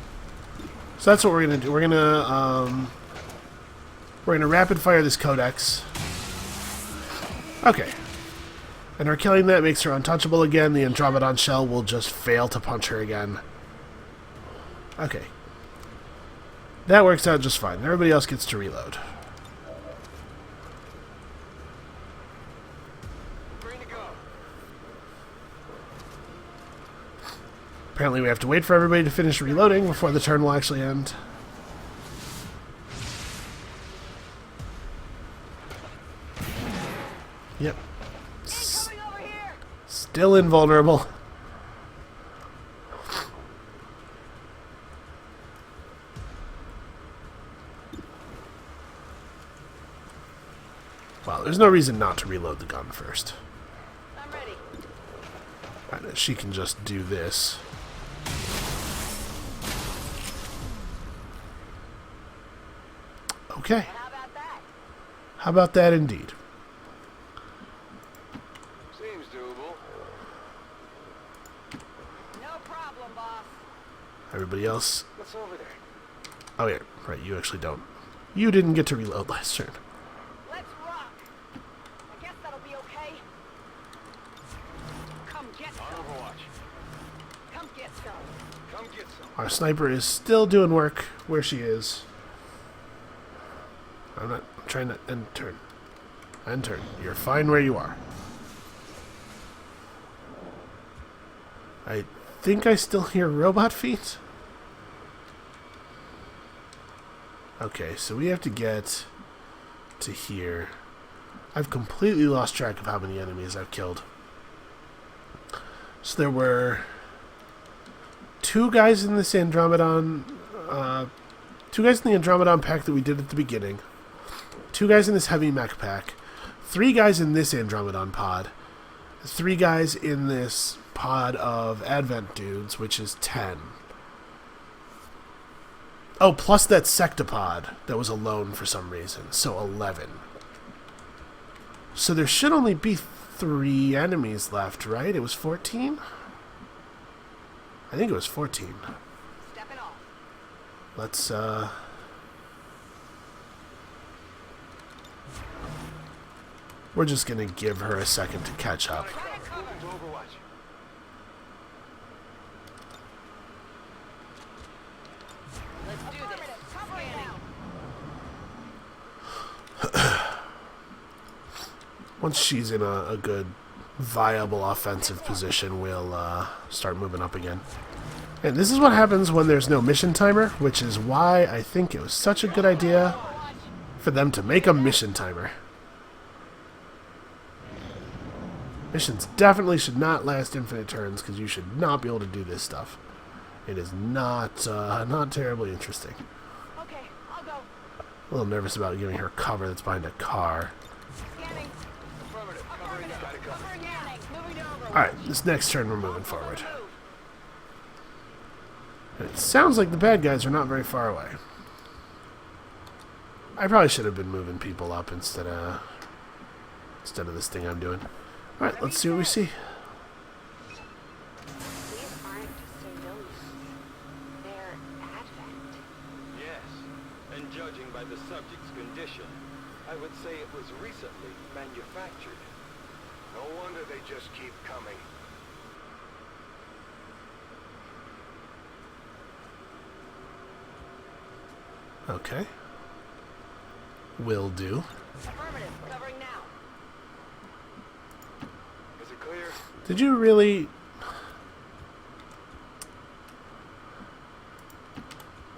[SPEAKER 1] So that's what we're gonna do. We're gonna rapid fire this codex. Okay. And her killing that makes her untouchable again. The Andromedon shell will just fail to punch her again. Okay. That works out just fine. Everybody else gets to reload.
[SPEAKER 4] Green to go.
[SPEAKER 1] Apparently we have to wait for everybody to finish reloading before the turn will actually end. Yep.
[SPEAKER 6] Coming over here.
[SPEAKER 1] Still invulnerable. Well, there's no reason not to reload the gun first.
[SPEAKER 6] I'm ready.
[SPEAKER 1] Right, she can just do this. Okay.
[SPEAKER 6] How about that?
[SPEAKER 1] How about that indeed?
[SPEAKER 4] Seems doable.
[SPEAKER 6] No problem, boss.
[SPEAKER 1] Everybody else?
[SPEAKER 4] What's over there?
[SPEAKER 1] Oh yeah, right, you actually don't. You didn't get to reload last turn.
[SPEAKER 6] Let's rock. I guess that'll be okay. Come get some.
[SPEAKER 4] Overwatch.
[SPEAKER 6] Come get some.
[SPEAKER 4] Come get some.
[SPEAKER 1] Our sniper is still doing work where she is. I'm trying to end turn. End turn. You're fine where you are. I think I still hear robot feet. Okay, so we have to get to here. I've completely lost track of how many enemies I've killed. So there were two guys in this Andromedon, two guys in the Andromedon pack that we did at the beginning. Two guys in this heavy mech pack. Three guys in this Andromedon pod. Three guys in this pod of Advent dudes, which is 10. Oh, plus that Sectopod that was alone for some reason. So 11. So there should only be 3 enemies left, right? It was 14? I think it was 14.
[SPEAKER 6] Stepping off.
[SPEAKER 1] Let's, we're just gonna give her a second to catch up.
[SPEAKER 4] Moving to Overwatch.
[SPEAKER 6] Let's do this. Cover it now.
[SPEAKER 1] Once she's in a good, viable offensive position, we'll start moving up again. And this is what happens when there's no mission timer, which is why I think it was such a good idea for them to make a mission timer. Missions definitely should not last infinite turns, because you should not be able to do this stuff. It is not terribly interesting.
[SPEAKER 6] Okay, I'll go.
[SPEAKER 1] A little nervous about giving her cover that's behind a car.
[SPEAKER 6] Scanning.
[SPEAKER 4] Affirmative. Covering now. Gotta go.
[SPEAKER 6] Covering now. Moving to Overwatch.
[SPEAKER 1] Alright, this next turn we're moving forward. And it sounds like the bad guys are not very far away. I probably should have been moving people up instead of this thing I'm doing. Alright, let's see what we see.
[SPEAKER 3] These aren't just civilians. They're Advent.
[SPEAKER 2] Yes, and judging by the subject's condition, I
[SPEAKER 4] was recently manufactured. No wonder they just keep coming.
[SPEAKER 1] Okay. Will do.
[SPEAKER 6] Affirmative. Covering now.
[SPEAKER 4] Is it clear?
[SPEAKER 1] Did you really...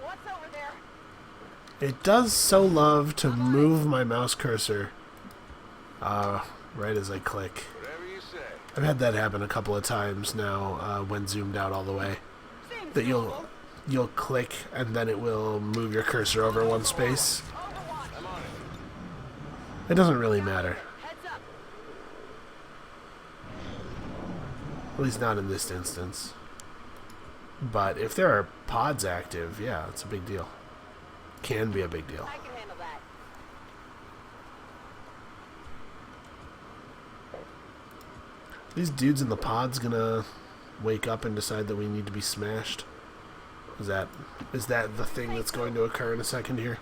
[SPEAKER 6] What's over there?
[SPEAKER 1] It does so love to move my mouse cursor right as I click.
[SPEAKER 4] Whatever you say.
[SPEAKER 1] I've had that happen a couple of times now when zoomed out all the way.
[SPEAKER 6] Seems
[SPEAKER 1] That
[SPEAKER 6] doable.
[SPEAKER 1] you'll click and then it will move your cursor over one space.
[SPEAKER 6] Overwatch.
[SPEAKER 4] I'm on it.
[SPEAKER 1] It doesn't really matter.
[SPEAKER 6] Heads up.
[SPEAKER 1] At least not in this instance. But if there are pods active, yeah, it's a big deal. Can be a big deal.
[SPEAKER 6] I can handle that.
[SPEAKER 1] These dudes in the pods gonna wake up and decide that we need to be smashed? Is that the thing that's going to occur in a second here?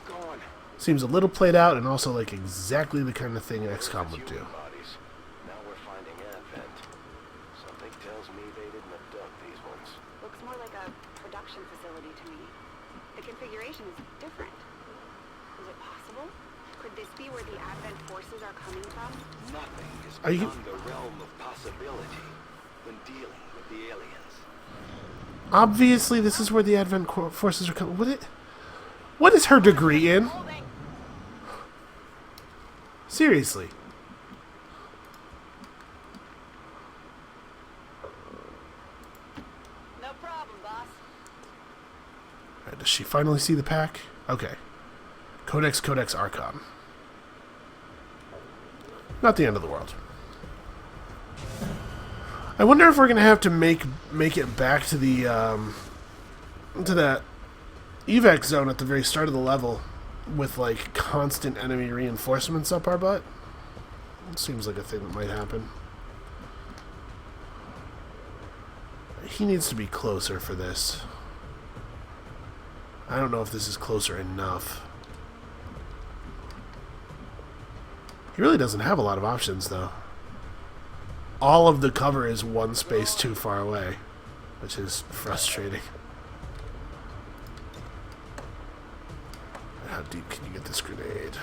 [SPEAKER 4] Go on.
[SPEAKER 1] Seems a little played out and also like exactly the kind of thing XCOM would do.
[SPEAKER 4] Human bodies. Now we're finding Advent. Something tells me they didn't abduct these ones.
[SPEAKER 3] Looks more like a production facility to me. The configuration is different. Is it possible? Could this be where the Advent forces are coming from?
[SPEAKER 4] Nothing is
[SPEAKER 1] Are you-
[SPEAKER 4] beyond the realm of possibility when dealing with the aliens.
[SPEAKER 1] Obviously, this is where the Advent forces are coming. What is her degree in?
[SPEAKER 6] Holding.
[SPEAKER 1] Seriously.
[SPEAKER 6] No problem, boss.
[SPEAKER 1] Alright, does she finally see the pack? Okay. Codex Archon. Not the end of the world. I wonder if we're gonna have to make it back to the to that evac zone at the very start of the level with like constant enemy reinforcements up our butt. It seems like a thing that might happen. He needs to be closer for this. I don't know if this is closer enough. He really doesn't have a lot of options, though. All of the cover is one space too far away, which is frustrating. How deep can you get this grenade?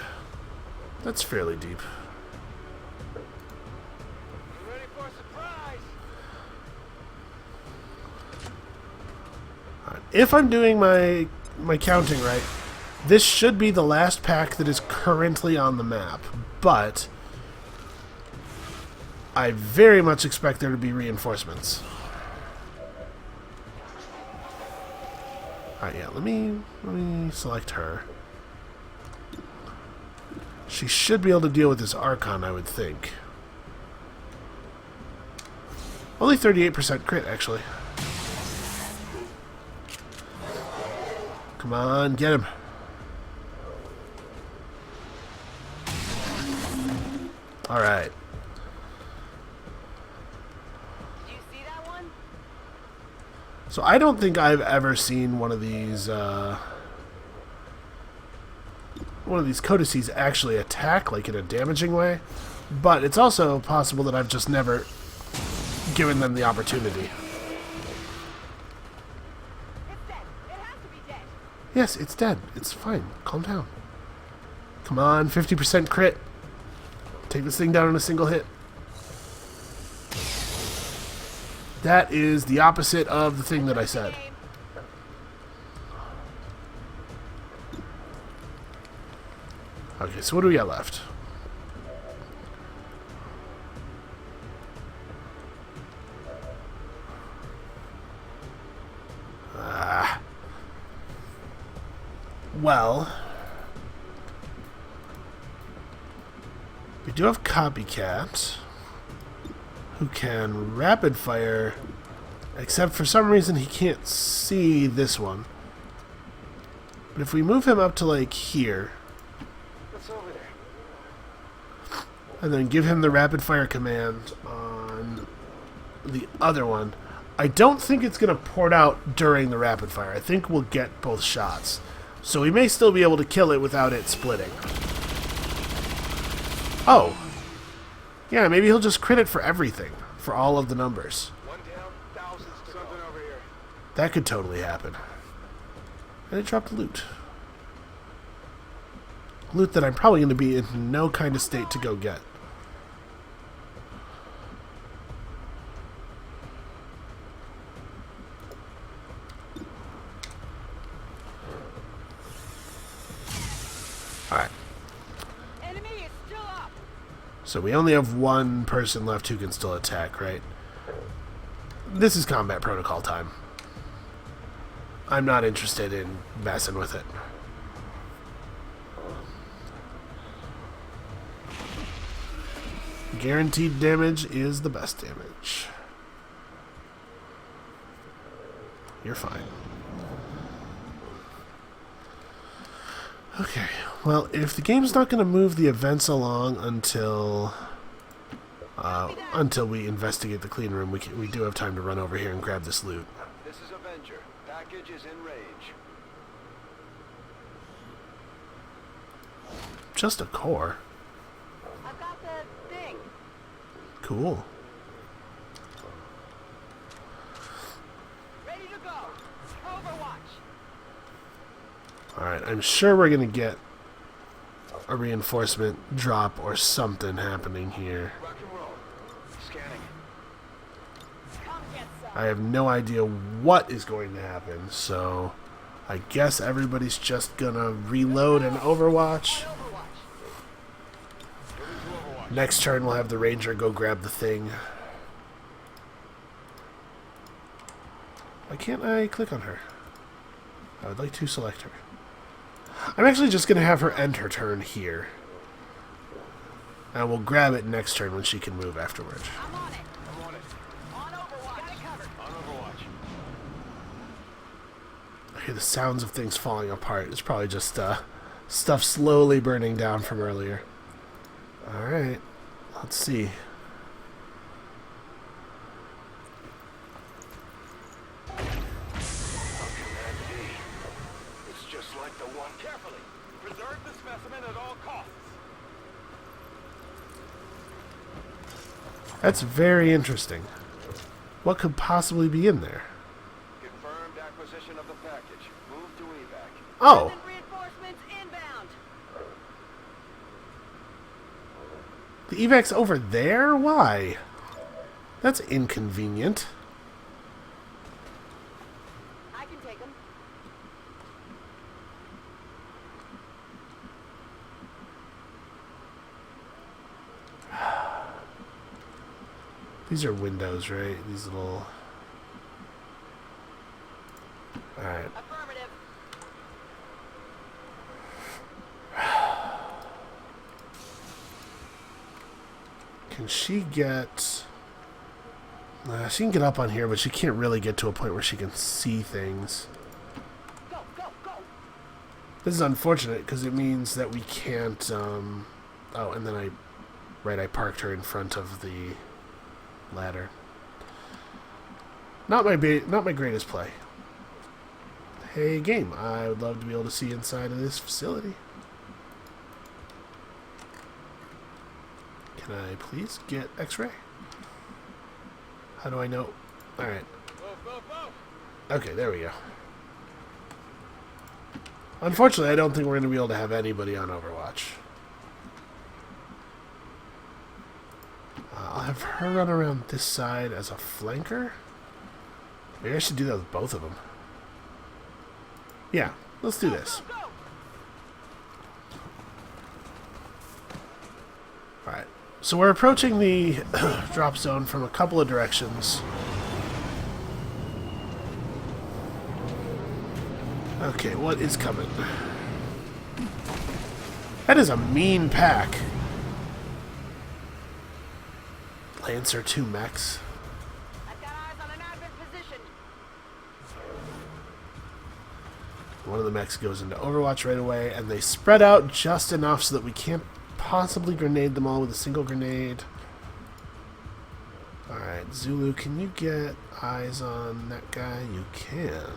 [SPEAKER 1] That's fairly deep.
[SPEAKER 6] You ready for a surprise?
[SPEAKER 1] Alright, if I'm doing my counting right, this should be the last pack that is currently on the map, but I very much expect there to be reinforcements. Alright, yeah, let me select her. She should be able to deal with this Archon, I would think. Only 38% crit, actually. Come on, get him. Alright.
[SPEAKER 6] Did you see that one?
[SPEAKER 1] So I don't think I've ever seen one of these codices actually attack like in a damaging way, but it's also possible that I've just never given them the opportunity.
[SPEAKER 6] It's dead. It has to be dead.
[SPEAKER 1] Yes, it's dead. It's fine. Calm down. Come on, 50% crit. Take this thing down in a single hit. That is the opposite of the thing that I said.
[SPEAKER 6] Game.
[SPEAKER 1] Okay, so what do we got left? Well, we do have Copycat, who can rapid fire, except for some reason he can't see this one. But if we move him up to like here,
[SPEAKER 4] What's over there?
[SPEAKER 1] and then give him the rapid fire command on the other one, I don't think it's going to port out during the rapid fire. I think we'll get both shots. So we may still be able to kill it without it splitting. Oh. Yeah, maybe he'll just crit it for everything. For all of the numbers.
[SPEAKER 4] One down, thousands to something over here.
[SPEAKER 1] That could totally happen. And it dropped loot. Loot that I'm probably going to be in no kind of state to go get. Alright.
[SPEAKER 6] Enemy is still up.
[SPEAKER 1] So we only have one person left who can still attack, right? This is combat protocol time. I'm not interested in messing with it. Guaranteed damage is the best damage. You're fine. Okay, well, if the game's not going to move the events along until we investigate the clean room, we do have time to run over here and grab this loot.
[SPEAKER 4] This is Avenger. Package is in range.
[SPEAKER 1] Just a core.
[SPEAKER 6] I've got the thing.
[SPEAKER 1] Cool.
[SPEAKER 6] Ready to go. Overwatch.
[SPEAKER 1] Alright, I'm sure we're going to get a reinforcement drop or something happening here.
[SPEAKER 4] Rock and roll. Scanning.
[SPEAKER 6] Come get some.
[SPEAKER 1] I have no idea what is going to happen, so I guess everybody's just going to reload and overwatch. Next turn we'll have the ranger go grab the thing. Why can't I click on her? I would like to select her. I'm actually just going to have her end her turn here. And we'll grab it next turn when she can move afterward.
[SPEAKER 6] I'm on it. I'm on it. On Overwatch. Got it covered.
[SPEAKER 4] On Overwatch.
[SPEAKER 1] I hear the sounds of things falling apart. It's probably just stuff slowly burning down from earlier. Alright, let's see.
[SPEAKER 4] Command B. It's just like the one.
[SPEAKER 2] Carefully. Preserve the specimen at all costs.
[SPEAKER 1] That's very interesting. What could possibly be in there?
[SPEAKER 4] Confirmed acquisition of the package. Move to evac.
[SPEAKER 1] Oh,
[SPEAKER 6] Send reinforcements inbound.
[SPEAKER 1] the evac's over there? Why? That's inconvenient.
[SPEAKER 6] I can take them.
[SPEAKER 1] These are windows, right? These little... Alright.
[SPEAKER 6] Affirmative.
[SPEAKER 1] Can she get... she can get up on here, but she can't really get to a point where she can see things.
[SPEAKER 6] Go, go, go.
[SPEAKER 1] This is unfortunate, because it means that we can't... Oh, and then I parked her in front of the ladder. Not my greatest play. Hey, game. I would love to be able to see inside of this facility. Can I please get X-ray? How do I know? Alright. Okay, there we go. Unfortunately, I don't think we're going to be able to have anybody on Overwatch. I'll have her run around this side as a flanker. Maybe I should do that with both of them. Yeah, let's do this.
[SPEAKER 6] Go, go.
[SPEAKER 1] Alright, so we're approaching the drop zone from a couple of directions. Okay, what is coming? That is a mean pack. Lancer 2 mechs.
[SPEAKER 6] I've got eyes on an advent position.
[SPEAKER 1] One of the mechs goes into Overwatch right away, and they spread out just enough so that we can't possibly grenade them all with a single grenade. Alright, Zulu, can you get eyes on that guy? You can.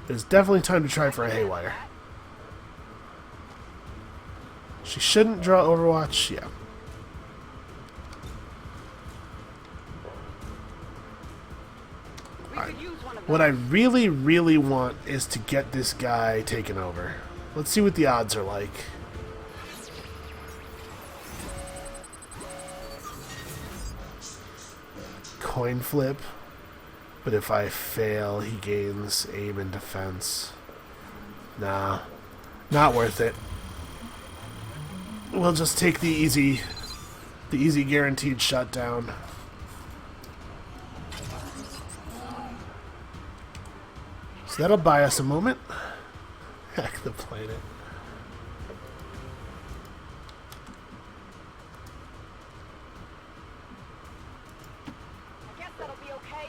[SPEAKER 1] It's definitely time to try for a haywire. She shouldn't draw Overwatch, yeah.
[SPEAKER 3] We could use one of
[SPEAKER 1] What I
[SPEAKER 3] those.
[SPEAKER 1] really, really want is to get this guy taken over. Let's see what the odds are like. Coin flip. But if I fail, he gains aim and defense. Nah. Not worth it. We'll just take the easy guaranteed shutdown. So that'll buy us a moment. Hack the planet.
[SPEAKER 6] I guess that'll be okay.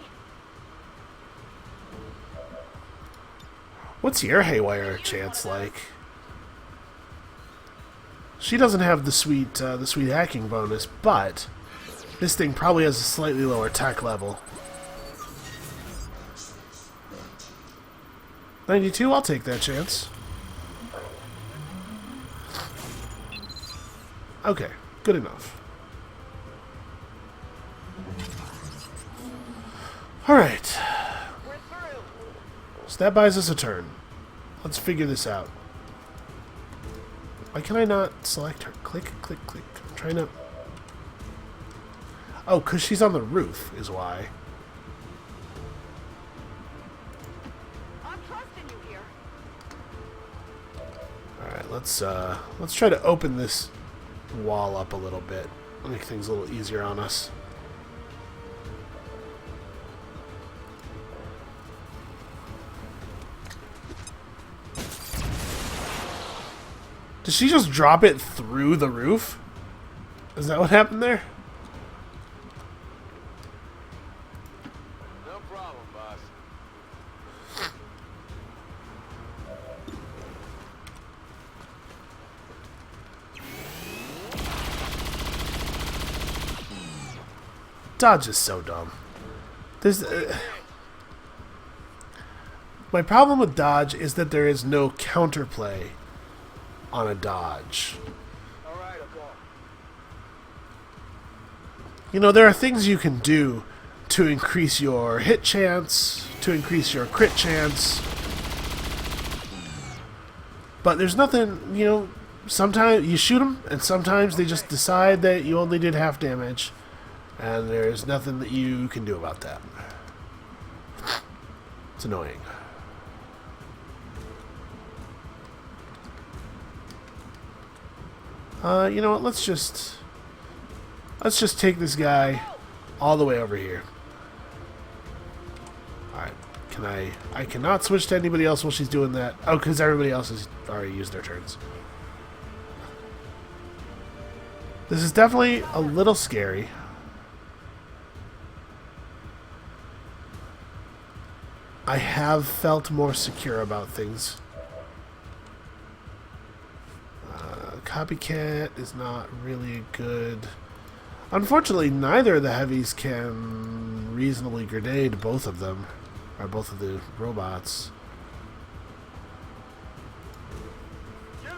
[SPEAKER 1] What's your haywire chance like? She doesn't have the sweet hacking bonus, but this thing probably has a slightly lower tech level. 92, I'll take that chance. Okay, good enough. Alright.
[SPEAKER 6] We're through.
[SPEAKER 1] So that buys us a turn. Let's figure this out. Why can I not select her? Click, click, click. I'm trying to... Oh, because she's on the roof is why.
[SPEAKER 6] I'm trusting you here.
[SPEAKER 1] Alright, let's try to open this wall up a little bit. Make things a little easier on us. Did she just drop it through the roof? Is that what happened there?
[SPEAKER 2] No problem, boss.
[SPEAKER 1] Dodge is so dumb. There's my problem with dodge is that there is no counterplay on a dodge.
[SPEAKER 2] All right, I'll go.
[SPEAKER 1] You know, there are things you can do to increase your hit chance, to increase your crit chance. But there's nothing, you know, sometimes you shoot them, and sometimes they just decide that you only did half damage. And there's nothing that you can do about that. It's annoying. You know what? Let's just take this guy all the way over here. Alright. I cannot switch to anybody else while she's doing that. Oh, because everybody else has already used their turns. This is definitely a little scary. I have felt more secure about things. Copycat is not really good. Unfortunately, neither of the heavies can reasonably grenade both of them, or both of the robots.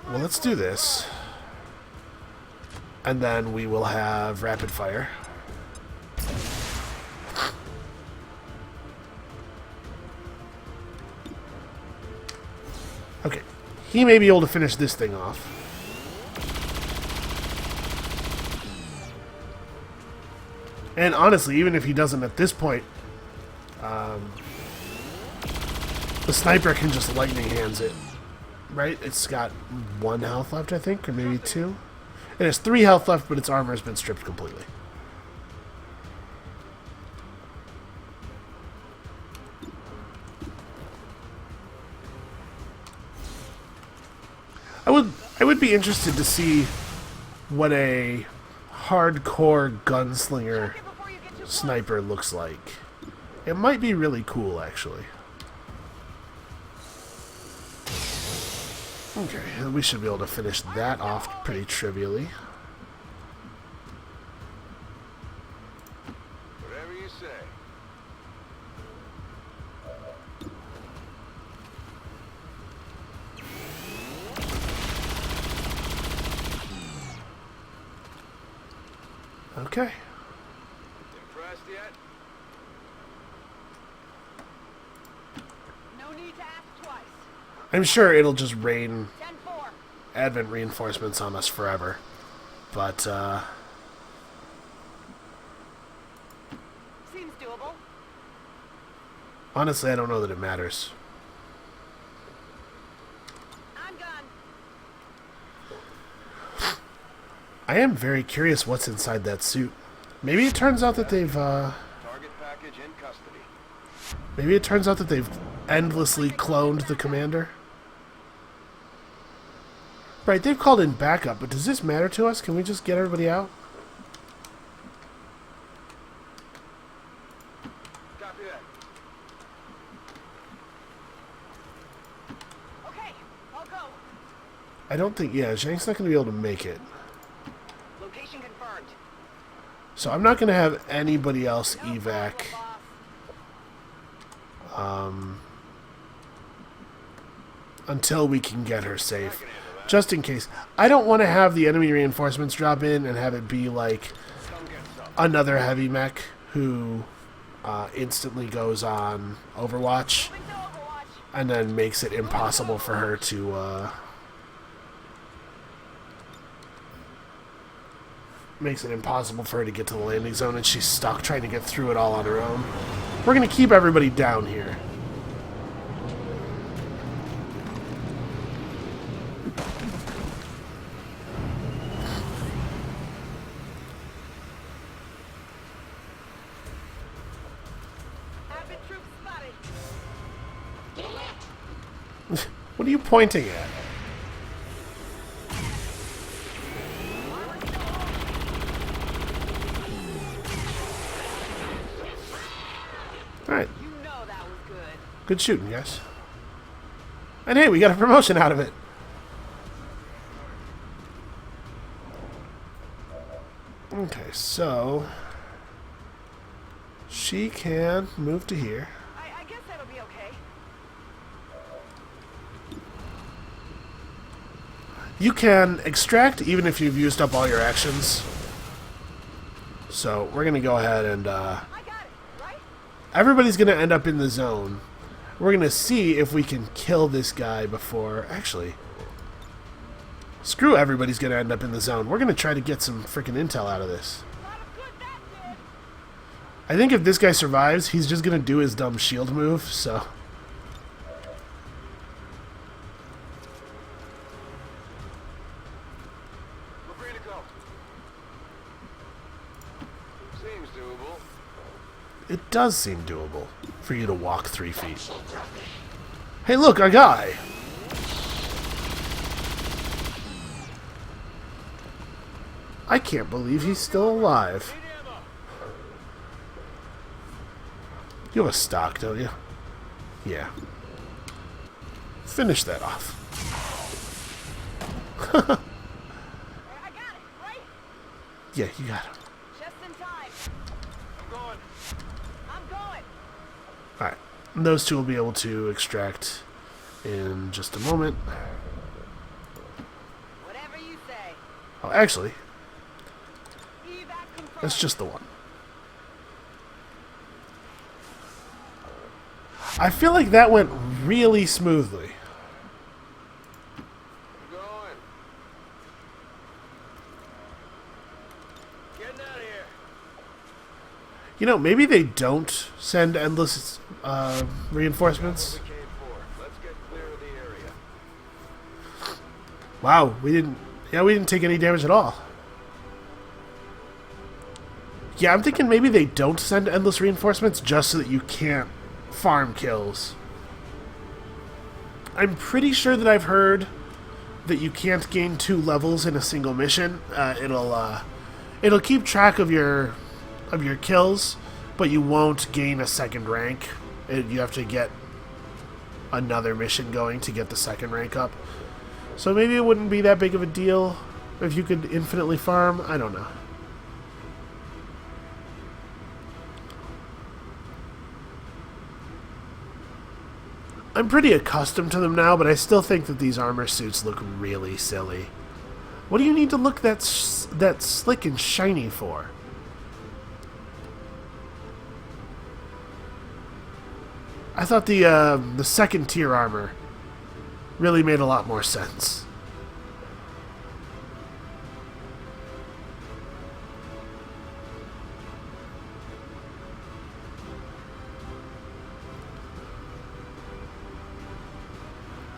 [SPEAKER 1] Well, let's do this. And then we will have rapid fire. Okay. He may be able to finish this thing off. And honestly, even if he doesn't at this point, the sniper can just lightning hands it. Right? It's got 1 health left, I think, or maybe 2. It has 3 health left, but its armor has been stripped completely. I would be interested to see what a hardcore gunslinger sniper looks like. It might be really cool, actually. Okay, we should be able to finish that off pretty trivially. Okay.
[SPEAKER 4] Impressed yet?
[SPEAKER 6] No need to ask twice.
[SPEAKER 1] I'm sure it'll just rain
[SPEAKER 6] 10-4.
[SPEAKER 1] Advent reinforcements on us forever. But,
[SPEAKER 6] Seems doable.
[SPEAKER 1] honestly, I don't know that it matters.
[SPEAKER 6] I'm gone.
[SPEAKER 1] I am very curious what's inside that suit. Maybe it turns out that they've,
[SPEAKER 4] Target package in custody.
[SPEAKER 1] maybe it turns out that they've endlessly cloned the commander. Right, they've called in backup, but does this matter to us? Can we just get everybody out?
[SPEAKER 4] Copy that.
[SPEAKER 6] Okay, I'll go.
[SPEAKER 1] I don't think, yeah, Zhang's not going to be able to make it.
[SPEAKER 6] Location confirmed.
[SPEAKER 1] So I'm not going to have anybody else
[SPEAKER 6] No
[SPEAKER 1] evac.
[SPEAKER 6] problem, boss.
[SPEAKER 1] Until we can get her safe. Just in case. I don't want to have the enemy reinforcements drop in and have it be like another heavy mech who instantly goes on Overwatch
[SPEAKER 6] Moving to Overwatch.
[SPEAKER 1] and then makes it impossible for her to get to the landing zone, and she's stuck trying to get through it all on her own. We're going to keep everybody down here.
[SPEAKER 6] Advent troops spotted.
[SPEAKER 1] What are you pointing at? Alright,
[SPEAKER 6] You know that was good.
[SPEAKER 1] good shooting, guys. And hey, we got a promotion out of it. Okay, so she can move to here.
[SPEAKER 6] I guess that'll be okay.
[SPEAKER 1] You can extract even if you've used up all your actions. So we're going to go ahead and
[SPEAKER 6] I got it, right?
[SPEAKER 1] everybody's going to end up in the zone. We're going to see if we can kill this guy before... Actually, screw everybody's going to end up in the zone. We're going to try to get some freaking intel out of this.
[SPEAKER 6] Lot of good that did.
[SPEAKER 1] I think if this guy survives, he's just going to do his dumb shield move, so...
[SPEAKER 4] We're free to go. Seems doable.
[SPEAKER 1] It does seem doable for you to walk 3 feet. Hey, look, a guy! I can't believe he's still alive. You have a stock, don't you? Yeah. Finish that off.
[SPEAKER 6] I got it, right?
[SPEAKER 1] Yeah, you got him.
[SPEAKER 6] Just in time.
[SPEAKER 4] I'm going.
[SPEAKER 6] I'm going.
[SPEAKER 1] Alright. And those two will be able to extract in just a moment.
[SPEAKER 6] Whatever you say.
[SPEAKER 1] Oh, actually,
[SPEAKER 6] Evac confirmed.
[SPEAKER 1] that's just the one. I feel like that went really smoothly.
[SPEAKER 4] I'm going. Getting out of here.
[SPEAKER 1] You know, maybe they don't send endless reinforcements.
[SPEAKER 4] What we came for. Let's get clear of the area.
[SPEAKER 1] Wow, we didn't take any damage at all. Yeah, I'm thinking maybe they don't send endless reinforcements just so that you can't farm kills. I'm pretty sure that I've heard that you can't gain 2 levels in a single mission. It'll keep track of your kills, but you won't gain a second rank. You have to get another mission going to get the second rank up. So maybe it wouldn't be that big of a deal if you could infinitely farm. I don't know. I'm pretty accustomed to them now, but I still think that these armor suits look really silly. What do you need to look that slick and shiny for? I thought the second tier armor really made a lot more sense.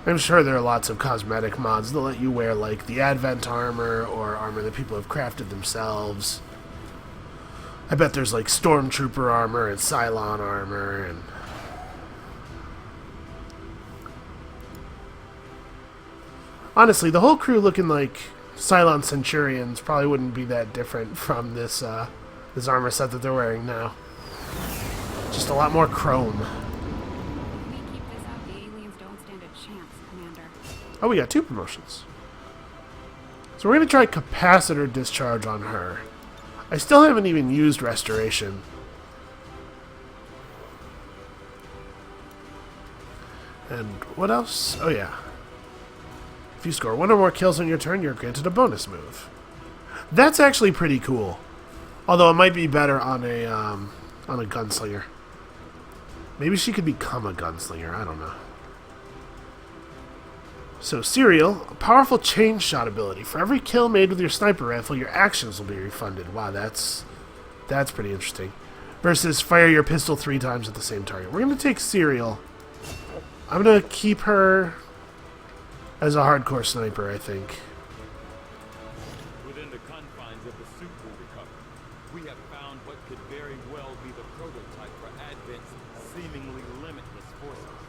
[SPEAKER 1] I'm sure there are lots of cosmetic mods that let you wear, like, the Advent armor or armor that people have crafted themselves. I bet there's, like, Stormtrooper armor and Cylon armor and... Honestly, the whole crew looking like Cylon Centurions probably wouldn't be that different from this armor set that they're wearing now. Just a lot more chrome.
[SPEAKER 3] We keep this up, the aliens don't stand a chance, Commander.
[SPEAKER 1] Oh, we got 2 promotions. So we're going to try capacitor discharge on her. I still haven't even used restoration. And what else? Oh, yeah. If you score 1 or more kills on your turn, you're granted a bonus move. That's actually pretty cool. Although it might be better on a gunslinger. Maybe she could become a gunslinger. I don't know. So, Serial, a powerful chain shot ability. For every kill made with your sniper rifle, your actions will be refunded. Wow, that's pretty interesting. Versus fire your pistol 3 times at the same target. We're going to take Serial. I'm going to keep her as a hardcore sniper, I think.
[SPEAKER 2] Within the confines of the suit we recovered, we have found what could very well be the prototype for Advent's seemingly limitless forces.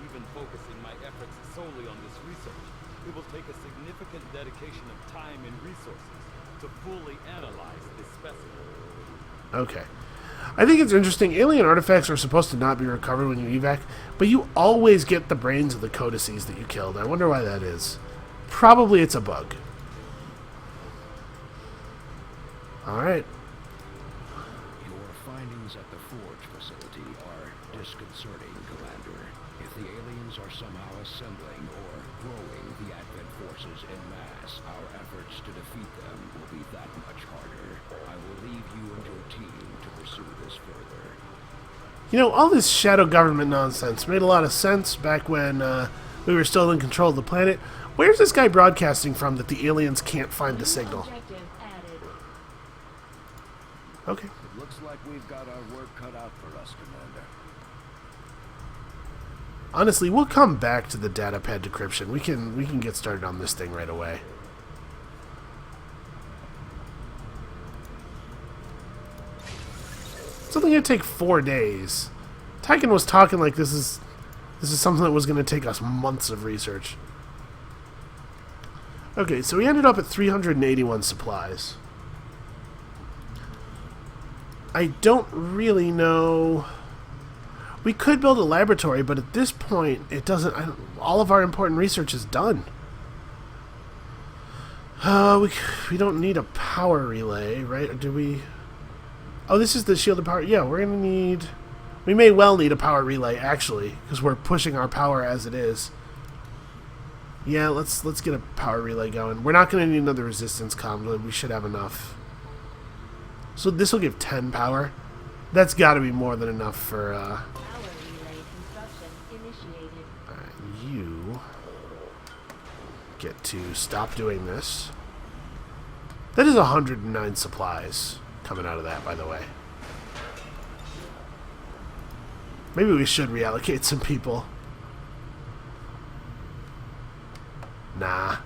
[SPEAKER 2] Even focusing my efforts solely on this research, it will take a significant dedication of time and resources to fully analyze this specimen.
[SPEAKER 1] Okay. I think it's interesting. Alien artifacts are supposed to not be recovered when you evac, but you always get the brains of the codices that you killed. I wonder why that is. Probably it's a bug. Alright.
[SPEAKER 4] Your findings at the Forge facility are disconcerting, Commander. If the aliens are somehow assembling or growing the Advent forces en masse, our efforts to defeat them will be that much harder. I will leave you and your team to pursue this further.
[SPEAKER 1] You know, all this shadow government nonsense made a lot of sense back when we were still in control of the planet. Where's this guy broadcasting from that the aliens can't find the signal?
[SPEAKER 5] Objective added.
[SPEAKER 1] Okay.
[SPEAKER 4] It looks like we've got our work cut out for us, Commander.
[SPEAKER 1] Honestly, we'll come back to the datapad decryption. We can get started on this thing right away. It's only going to take 4 days. Tyken was talking like this is something that was going to take us months of research. Okay, so we ended up at 381 supplies. I don't really know. We could build a laboratory, but at this point, it doesn't. All of our important research is done. We don't need a power relay, right? Or do we? Oh, this is the shielded power. Yeah, we're gonna need. We may well need a power relay actually, because we're pushing our power as it is. Yeah, let's get a power relay going. We're not gonna need another resistance comm. We should have enough. So this will give 10 power. That's got to be more than enough for.
[SPEAKER 5] Power relay construction initiated.
[SPEAKER 1] Alright, you get to stop doing this. That is 109 supplies coming out of that, by the way. Maybe we should reallocate some people. Nah.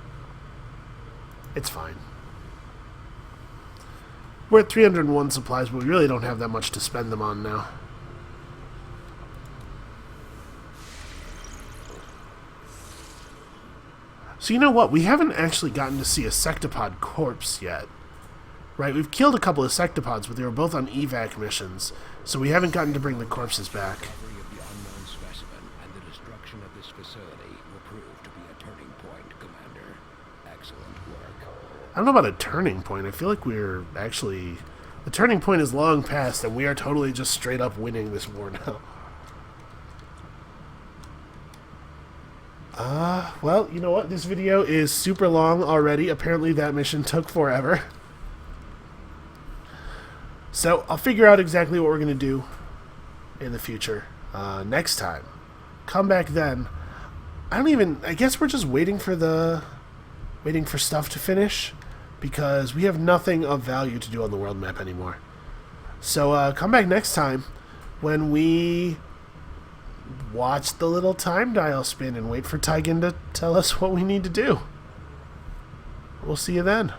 [SPEAKER 1] It's fine. We're at 301 supplies, but we really don't have that much to spend them on now. So you know what? We haven't actually gotten to see a sectopod corpse yet. Right? We've killed a couple of sectopods, but they were both on evac missions, so we haven't gotten to bring the corpses back.
[SPEAKER 4] Discovery of the unknown specimen and the destruction of this facility will prove to be a turning point, Commander. Excellent work.
[SPEAKER 1] I don't know about a turning point. I feel like we're actually... The turning point is long past, and we are totally just straight up winning this war now. Well, you know what? This video is super long already. Apparently that mission took forever. So, I'll figure out exactly what we're going to do in the future. next time. Come back then. I guess we're just waiting for stuff to finish, because we have nothing of value to do on the world map anymore. So come back next time when we watch the little time dial spin and wait for Taigen to tell us what we need to do. We'll see you then.